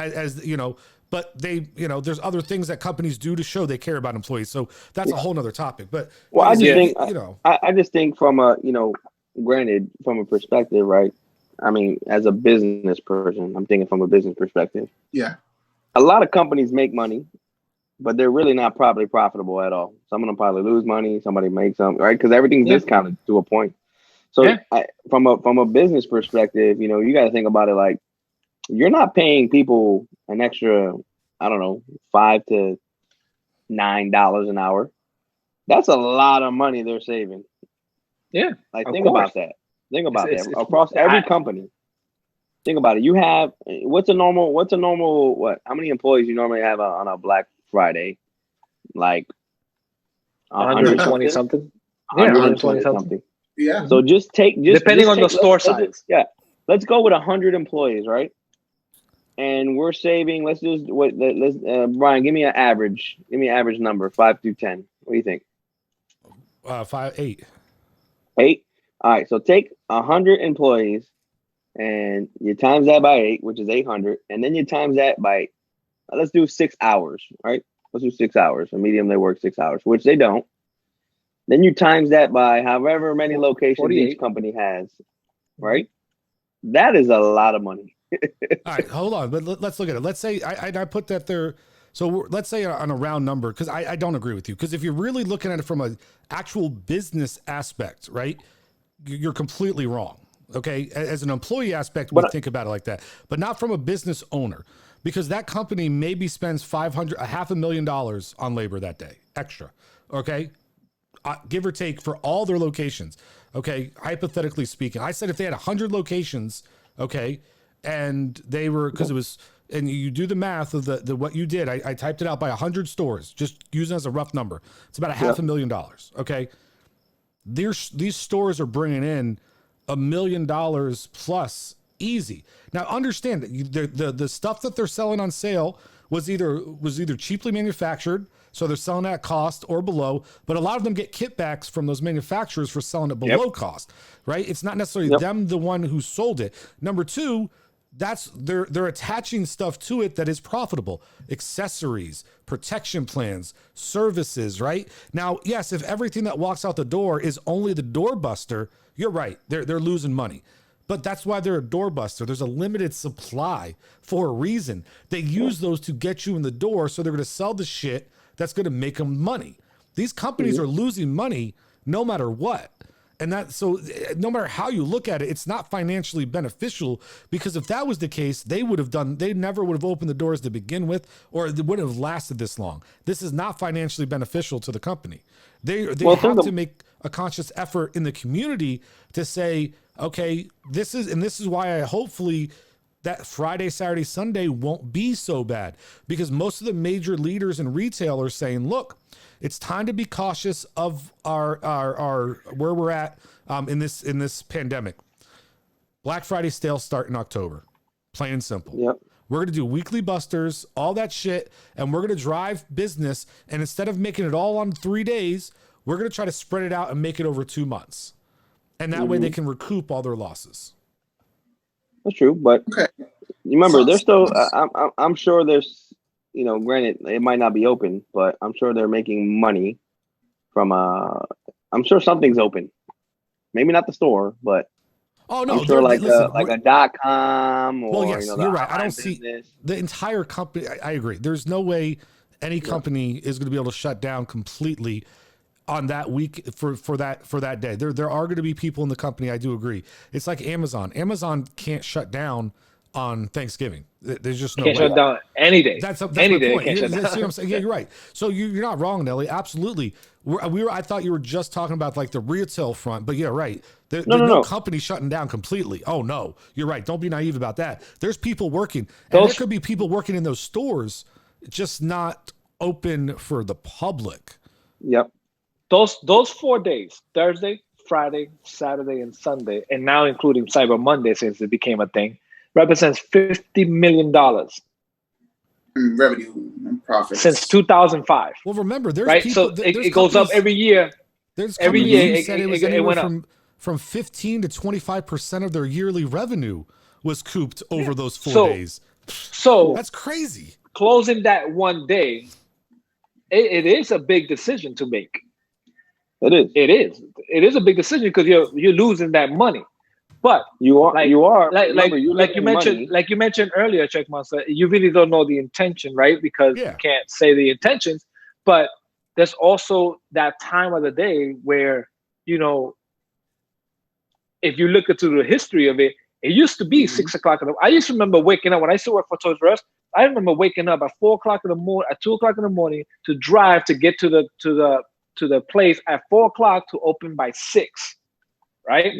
but they, there's other things that companies do to show they care about employees. So that's a whole nother topic. But I just think from a, granted from a perspective, right? I mean, as a business person, I'm thinking from a business perspective. Yeah. A lot of companies make money, but they're really not probably profitable at all. Some of them probably lose money. Somebody makes some, right? Because everything's discounted to a point. So from a business perspective, you got to think about it like you're not paying people an extra, I don't know, $5 to $9 an hour. That's a lot of money they're saving. Yeah, like think about that. Think about that across every company. Think about it. You have what's a normal? How many employees you normally have on a Black Friday? Like 120 something. Yeah, 120 something. Yeah. So depending on the store size. Let's go with 100 employees, right? And we're saving. Let's Brian, give me an average. Give me an average number, 5 through 10. What do you think? 8. 8. All right. So take 100 employees, and you times that by 8, which is 800, and then you times that by, let's do 6 hours, right? Let's do 6 hours. A medium, they work 6 hours, which they don't. Then you times that by however many locations 48. Each company has, right? That is a lot of money. All right, hold on. But let's look at it. Let's say I put that there. So let's say on a round number, because I don't agree with you. Because if you're really looking at it from an actual business aspect, right, you're completely wrong. Okay, as an employee aspect, we think about it like that, but not from a business owner, because that company maybe spends $500,000 on labor that day extra. Okay, give or take for all their locations. Okay, hypothetically speaking, I said if they had 100 locations, okay, and they were because it was, and you do the math of the what you did. I typed it out by 100 stores, just using as a rough number. It's about $500,000. Okay, these stores are bringing in $1 million plus easy. Now understand that the stuff that they're selling on sale was either cheaply manufactured, so they're selling at cost or below, but a lot of them get kickbacks from those manufacturers for selling it below cost, right? It's not necessarily them, the one who sold it. Number two, they're attaching stuff to it that is profitable. Accessories, protection plans, services, right? Now, yes, if everything that walks out the door is only the doorbuster, you're right. They're losing money. But that's why they're a doorbuster. There's a limited supply for a reason. They use those to get you in the door, so they're going to sell the shit that's going to make them money. These companies are losing money no matter what. And so no matter how you look at it, it's not financially beneficial, because if that was the case, they never would have opened the doors to begin with, or it wouldn't have lasted this long. This is not financially beneficial to the company. They have to make a conscious effort in the community to say, okay, this is why hopefully that Friday, Saturday, Sunday won't be so bad, because most of the major leaders in retail are saying, look, it's time to be cautious of our where we're at in this pandemic. Black Friday sales start in October, plain and simple. Yep. We're going to do weekly busters, all that shit, and we're going to drive business. And instead of making it all on 3 days, we're going to try to spread it out and make it over 2 months. And that way they can recoup all their losses. That's true, but you remember, there's still. I'm sure there's. Granted, it might not be open, but I'm sure they're making money from. I'm sure something's open. Maybe not the store, but oh no, I'm sure like a .com or. Well, yes, you're right. I don't see business. The entire company. I agree. There's no way any company is going to be able to shut down completely on that week for that day. There are going to be people in the company. I do agree. It's like Amazon. Amazon can't shut down on Thanksgiving. There's just no way. Shut down any day. That's any my day. point. See what I'm saying? Yeah, you're right. So you're not wrong, Nelly. Absolutely. I thought you were just talking about like the retail front, but yeah, right. There's no company shutting down completely. Oh no, you're right. Don't be naive about that. There's people working, and there could be people working in those stores, just not open for the public. Yep. Those 4 days, Thursday, Friday, Saturday, and Sunday, and now including Cyber Monday since it became a thing, represents $50 million revenue and profit since 2005. Well, remember, there's right, people, so it goes up every year. There's every year said it was anywhere from 15 to 25% of their yearly revenue was couped over those 4 days. So that's crazy. Closing that one day, it is a big decision to make. It is a big decision because you're losing that money. But you mentioned earlier, Check Monster, you really don't know the intention, right? Because you can't say the intentions. But there's also that time of the day where, if you look into the history of it, it used to be 6 o'clock. I used to remember waking up when I used to work for Toys R Us. I remember waking up at 4 o'clock in the morning, at 2 o'clock in the morning, to drive to get to the place at 4 o'clock to open by 6. Right?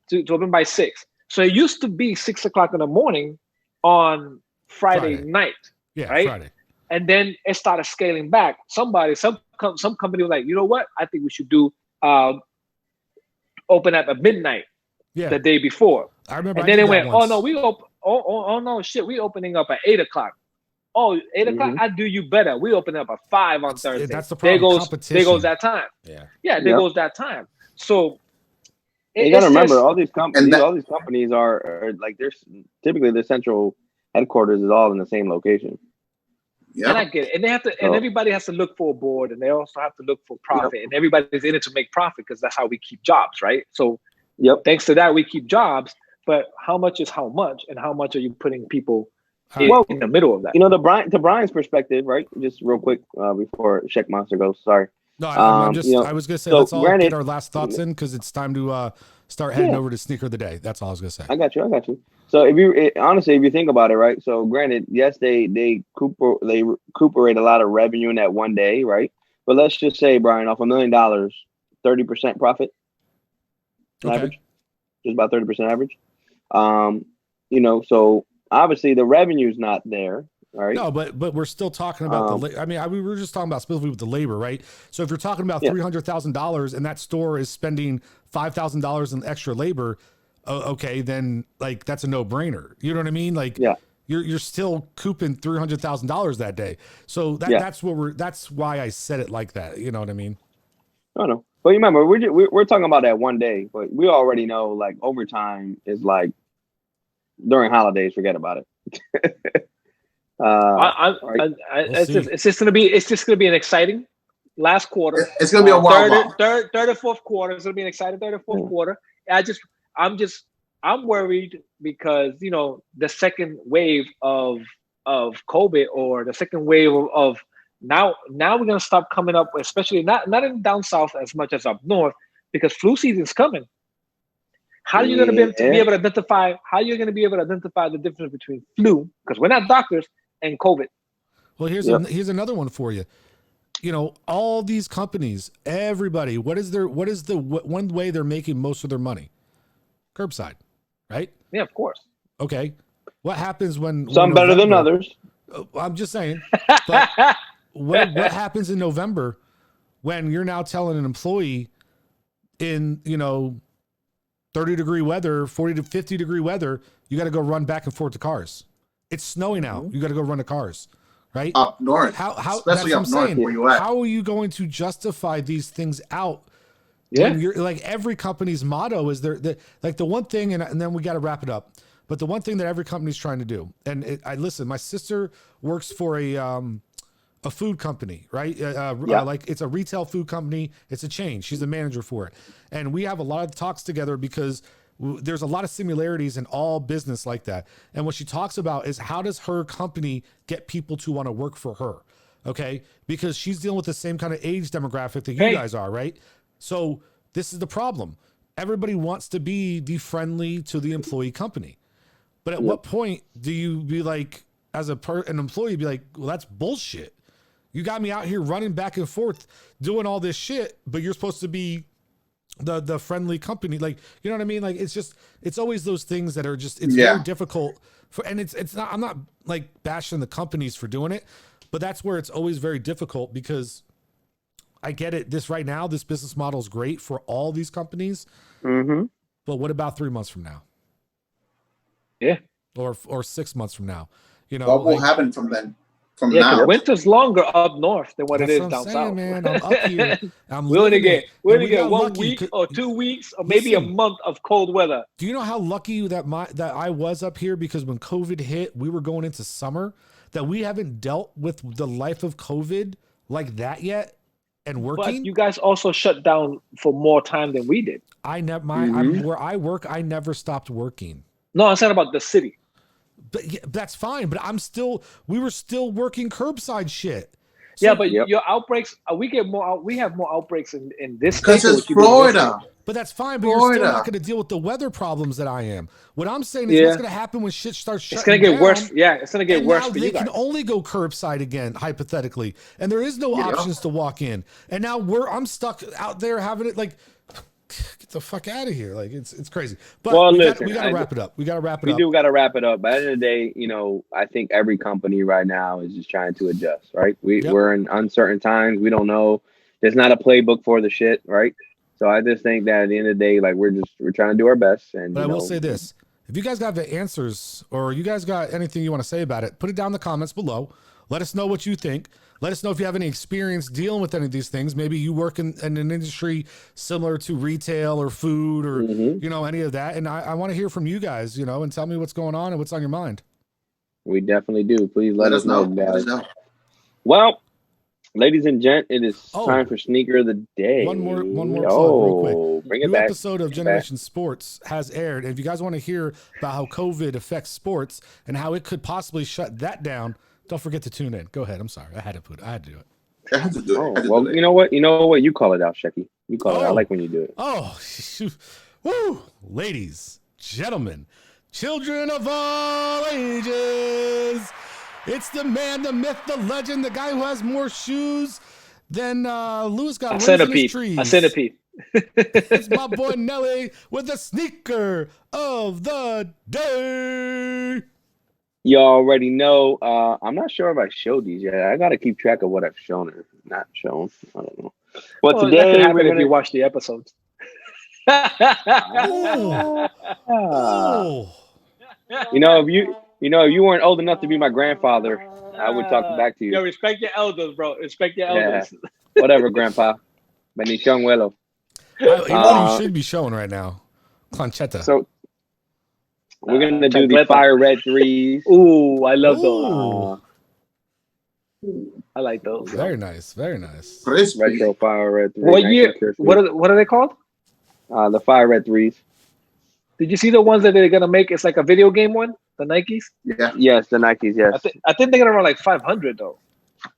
To open by 6. So it used to be 6 o'clock in the morning on Friday night. Yeah, right? Friday. And then it started scaling back. Some company was like, you know what? I think we should do open at midnight the day before. I remember. And then it went, once. Oh no, shit, we opening up at 8 o'clock. Oh, 8 o'clock, I do you better. We open up at 5 on Thursday. That's the problem. There goes that time. Yeah, there goes that time. So you got to remember, all these companies are like, there's typically the central headquarters is all in the same location. Yeah, and I get it. And they have to, and everybody has to look for a board, and they also have to look for profit. And everybody's in it to make profit because that's how we keep jobs, right? So, thanks to that, we keep jobs. But how much is how much, and how much are you putting people in the middle of that? To Brian's perspective, right? Just real quick before Check Monster goes. Sorry. No, I was going to say, let's all get our last thoughts in because it's time to start heading over to Sneaker of the Day. That's all I was going to say. I got you. So if you think about it, right? So granted, yes, they recuperate a lot of revenue in that one day, right? But let's just say, Brian, off $1 million, 30% profit average, just about 30% average. So obviously the revenue's not there. Right. No, but we're still talking about we were just talking about specifically with the labor, right? So if you're talking about $300,000 and that store is spending $5,000 in extra labor, okay, then like that's a no-brainer. You know what I mean? Like, you're still couping $300,000 that day. So that's why I said it like that. You know what I mean? I know, but you remember we're talking about that one day, but we already know like overtime is like during holidays, forget about it. It's just gonna be an exciting last quarter. It's gonna be a wild third and fourth quarter. It's gonna be an exciting third and fourth quarter. I'm worried because the second wave of COVID, or the second wave of now we're gonna stop coming up, especially not in down south as much as up north, because flu season's coming. How are you going to be able to identify? How are you going to be able to identify the difference between flu, because we're not doctors, and COVID? Well, here's another one for you. All these companies, everybody, what is the one way they're making most of their money? Curbside, right? Yeah, of course. Okay. What happens when some better than others? I'm just saying. But what happens in November when you're now telling an employee in 30-degree weather, 40 to 50-degree weather, you got to go run back and forth to cars. It's snowing out. You got to go run to cars, right? Up north. How especially up north where you at. How are you going to justify these things out? Yeah. When you're like, every company's motto is the one thing, and then we got to wrap it up. But the one thing that every company's trying to do, and listen, my sister works for a food company, right? Like it's a retail food company. It's a chain. She's a manager for it. And we have a lot of talks together because there's a lot of similarities in all business like that. And what she talks about is, how does her company get people to want to work for her? Okay. Because she's dealing with the same kind of age demographic that you guys are, right? So this is the problem. Everybody wants to be the friendly to the employee company. But at what point do you be like, as an employee, be like, well, that's bullshit. You got me out here running back and forth doing all this shit, but you're supposed to be the friendly company. Like, you know what I mean? Like, it's always those things that are just, it's very difficult and it's not, I'm not like bashing the companies for doing it, but that's where it's always very difficult, because I get it. This business model is great for all these companies. Mm-hmm. But what about 3 months from now? Yeah. Or 6 months from now? What will happen from then? From Yeah, now, winter's longer up north than what it is down south. Man, I'm up here. We're gonna get 1 week or 2 weeks or maybe a month of cold weather. Do you know how lucky that I was up here? Because when COVID hit, we were going into summer. That we haven't dealt with the life of COVID like that yet, and working. But you guys also shut down for more time than we did. Where I work, I never stopped working. No, I'm saying about the city. But that's fine. But we were still working curbside shit. So, yeah, but your outbreaks, we have more outbreaks in this state. Because it's Florida. But that's fine. But you're still not going to deal with the weather problems that I am. What I'm saying is, what's going to happen when shit starts shutting down? It's going to get worse. Yeah, it's going to get worse for you guys. They can only go curbside again, hypothetically, and there is no options to walk in. And now I'm stuck out there having it like. Get the fuck out of here. Like, it's crazy. But we got to wrap it up. We do got to wrap it up. But at the end of the day, I think every company right now is just trying to adjust, right? We're in uncertain times. We don't know. There's not a playbook for the shit, right? So I just think that at the end of the day, like, we're trying to do our best. But I will say this. If you guys got the answers, or you guys got anything you want to say about it, put it down in the comments below. Let us know what you think. Let us know if you have any experience dealing with any of these things. Maybe you work in an industry similar to retail or food or, any of that. And I want to hear from you guys, and tell me what's going on and what's on your mind. We definitely do. Please let us know, guys. Well, ladies and gents, it is time for Sneaker of the Day. One more plug real quick. New episode of Generation Sports has aired. And if you guys want to hear about how COVID affects sports and how it could possibly shut that down, don't forget to tune in. Go ahead. I'm sorry. I had to do it. I had to do it. Well, you know what? You call it out, Shecky. You call it out. I like when you do it. Oh, woo! Ladies, gentlemen, children of all ages. It's the man, the myth, the legend, the guy who has more shoes than Louis got rings in his trees. A centipede. It's my boy Nelly with the sneaker of the day. You already know. I'm not sure if I showed these yet. I got to keep track of what I've shown or not shown. I don't know. But today, that could happen if you watch the episodes. If you weren't old enough to be my grandfather, I would talk back to you. Yo, respect your elders, bro. Respect your elders. Yeah. Whatever, Grandpa. Bendición, abuelo. You should be showing right now. Clanchetta. We're gonna do the Chancleta. fire red threes. Ooh, I love Ooh. those. I like those. Very nice. Very nice. Crispy. Retro fire red threes. What nice year? and crispy. What are they called? The fire red threes. Did you see the ones that they're gonna make? It's like a video game one. The Nikes. Yeah. Yes, the Nikes. Yes. I think they're gonna run like 500 though.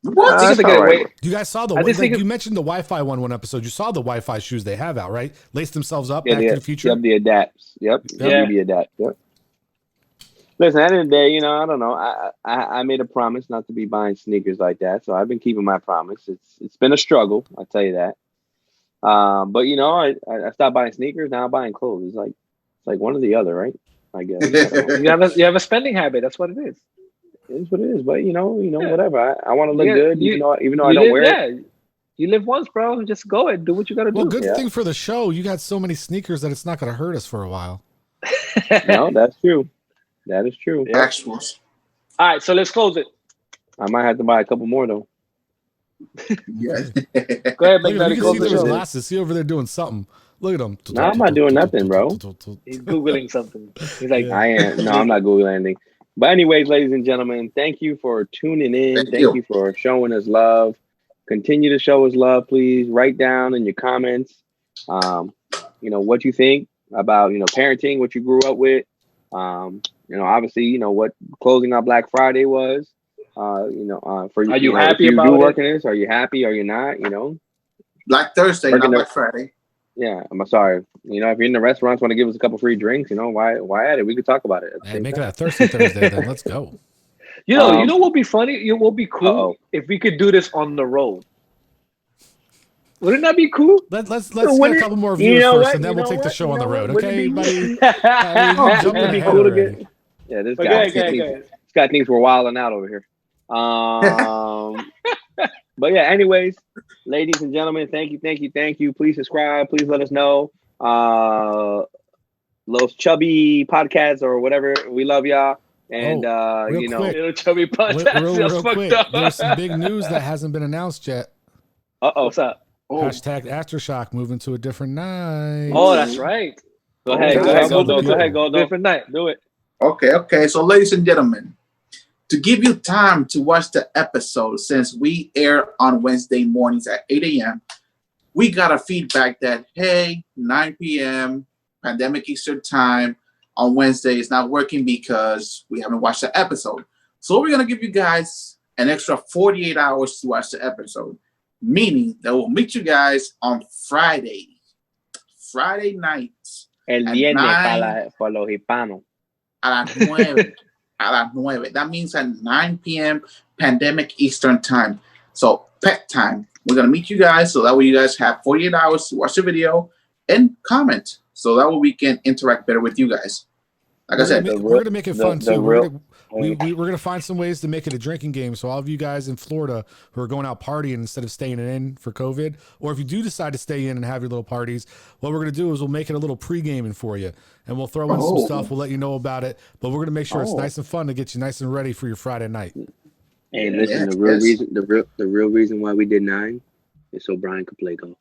What? I think that's they're gonna all right. wait. You guys saw the I just like think you mentioned the Wi-Fi one episode. You saw the Wi-Fi shoes they have out, right? Lace themselves up, Yeah, Back to the Future. Yep, the adapts. Yep. Yeah. The adapt. Yep. Listen, at the end of the day, I don't know. I made a promise not to be buying sneakers like that, so I've been keeping my promise. It's been a struggle, I'll tell you that. But I stopped buying sneakers. Now I'm buying clothes. It's like one or the other, right? I guess. I don't know. You have a spending habit. That's what it is. It is what it is. But Yeah. whatever. I want to look Yeah, good, you- even though I don't wear it. Yeah, you live once, bro. Just go and do what you gotta Well, do. good Yeah. thing for the show. You got so many sneakers that it's not going to hurt us for a while. No, that's true. That is true. Actuals. All right, so let's close it. I might have to buy a couple more though. Yeah. Go ahead, Look make at that him. You can see close the those show. glasses. See over there doing something. Look at him. No, I'm not doing nothing, bro. He's googling something. He's like, Yeah. I am. No, I'm not Google anything. But anyways, ladies and gentlemen, thank you for tuning in. Thank Thank you. you for showing us love. Continue to show us love, please. Write down in your comments, what you think about, parenting, what you grew up with. Obviously, what closing on Black Friday was. For you, Are you if happy you about do it? work in this? Are you happy? Are you not? Black Thursday, Working not the- Black Friday. Yeah, I'm sorry. If you're in the restaurants, want to give us a couple free drinks, why add it? We could talk about it. At the Hey, same make it time. a Thirsty Thursday then. Let's go. you know what would be funny? It would be cool Uh-oh. if we could do this on the road. Wouldn't that be cool? Let's What get a is- couple more you viewers know first, what? and then You we'll know take the what? show You on the know road. what? Wouldn't Okay, it be- buddy? Wouldn't Jumping it be ahead cool to already. get? Yeah, this Okay, guy. okay. This guy thinks we're wilding out over here. But yeah, anyways, ladies and gentlemen, thank you. Please subscribe. Please let us know. Los Chubby Podcasts or whatever. We love y'all. And real quick. Little chubby podcast. Real That's fucked quick. up. There's some big news that hasn't been announced yet. What's up? Oh, Hashtag Aftershock moving to a different night. Oh, that's right. Go ahead, Okay. Goldo. Go ahead, Goldo. Different night. Do it. okay. So, ladies and gentlemen, to give you time to watch the episode, since we air on Wednesday mornings at 8 a.m., we got a feedback that, hey, 9 p.m., Pandemic Eastern Time on Wednesday is not working because we haven't watched the episode. So we're going to give you guys an extra 48 hours to watch the episode, meaning that we'll meet you guys on Friday night El At viernes 9. para los hispanos. a las 9. A las 9. That means at 9 p.m. Pandemic Eastern Time. So pet time. We're going to meet you guys so that way you guys have 48 hours to watch the video and comment. So that way we can interact better with you guys. Like I said, we're going to make it fun the too. real- We're going to find some ways to make it a drinking game. So all of you guys in Florida who are going out partying instead of staying in for COVID, or if you do decide to stay in and have your little parties, what we're going to do is we'll make it a little pre-gaming for you, and we'll throw in some Oh. stuff. We'll let you know about it, but we're going to make sure it's Oh. nice and fun to get you nice and ready for your Friday night. Hey, listen, Yes. the real reason why we did 9 is so Brian could play golf.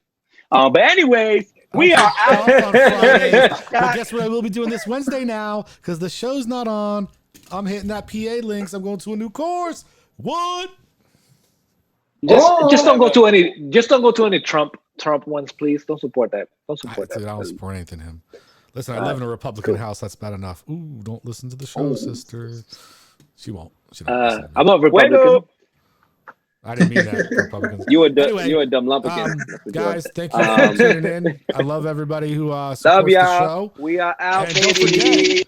But anyways, we are Off out on Friday. But guess what? I will be doing this Wednesday now because the show's not on. I'm hitting that PA links. I'm going to a new course. What? Just don't go to any Trump ones, please. Don't support that. Don't support Dude, I that. don't support anything him. Listen, I live in a Republican house. That's bad enough. Ooh, don't listen to the show, sister. She won't. She don't listen. I'm a Republican. Bueno. I didn't mean that. Republicans. You a Anyway, dumb lumpican. Guys, thank you for tuning in. I love everybody who supports Love the y'all. show. We are out, And don't baby. forget,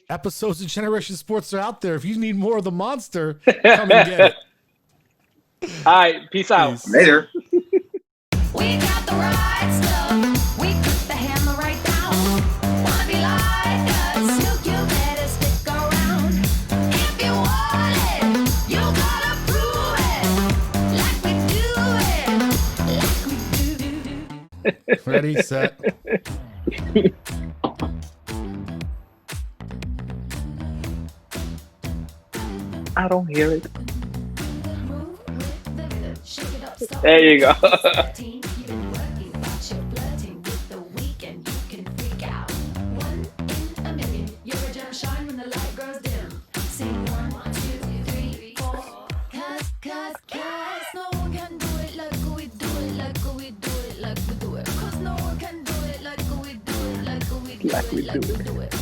episodes of Generation Sports are out there. If you need more of the monster, come and get it. All right, peace out. Peace. later. We got the right stuff. We put the hammer right down. Wanna be like us? You better stick around. If you want it, you gotta prove it. Like we do it. Like we do. Ready, set. I don't hear it. Move with the rhythm. Shake it up. Stop. There you go. 13, you've been working, but you're flirting with the weekend. You can freak out. 1 in a million. You're a gem shot. like we do it.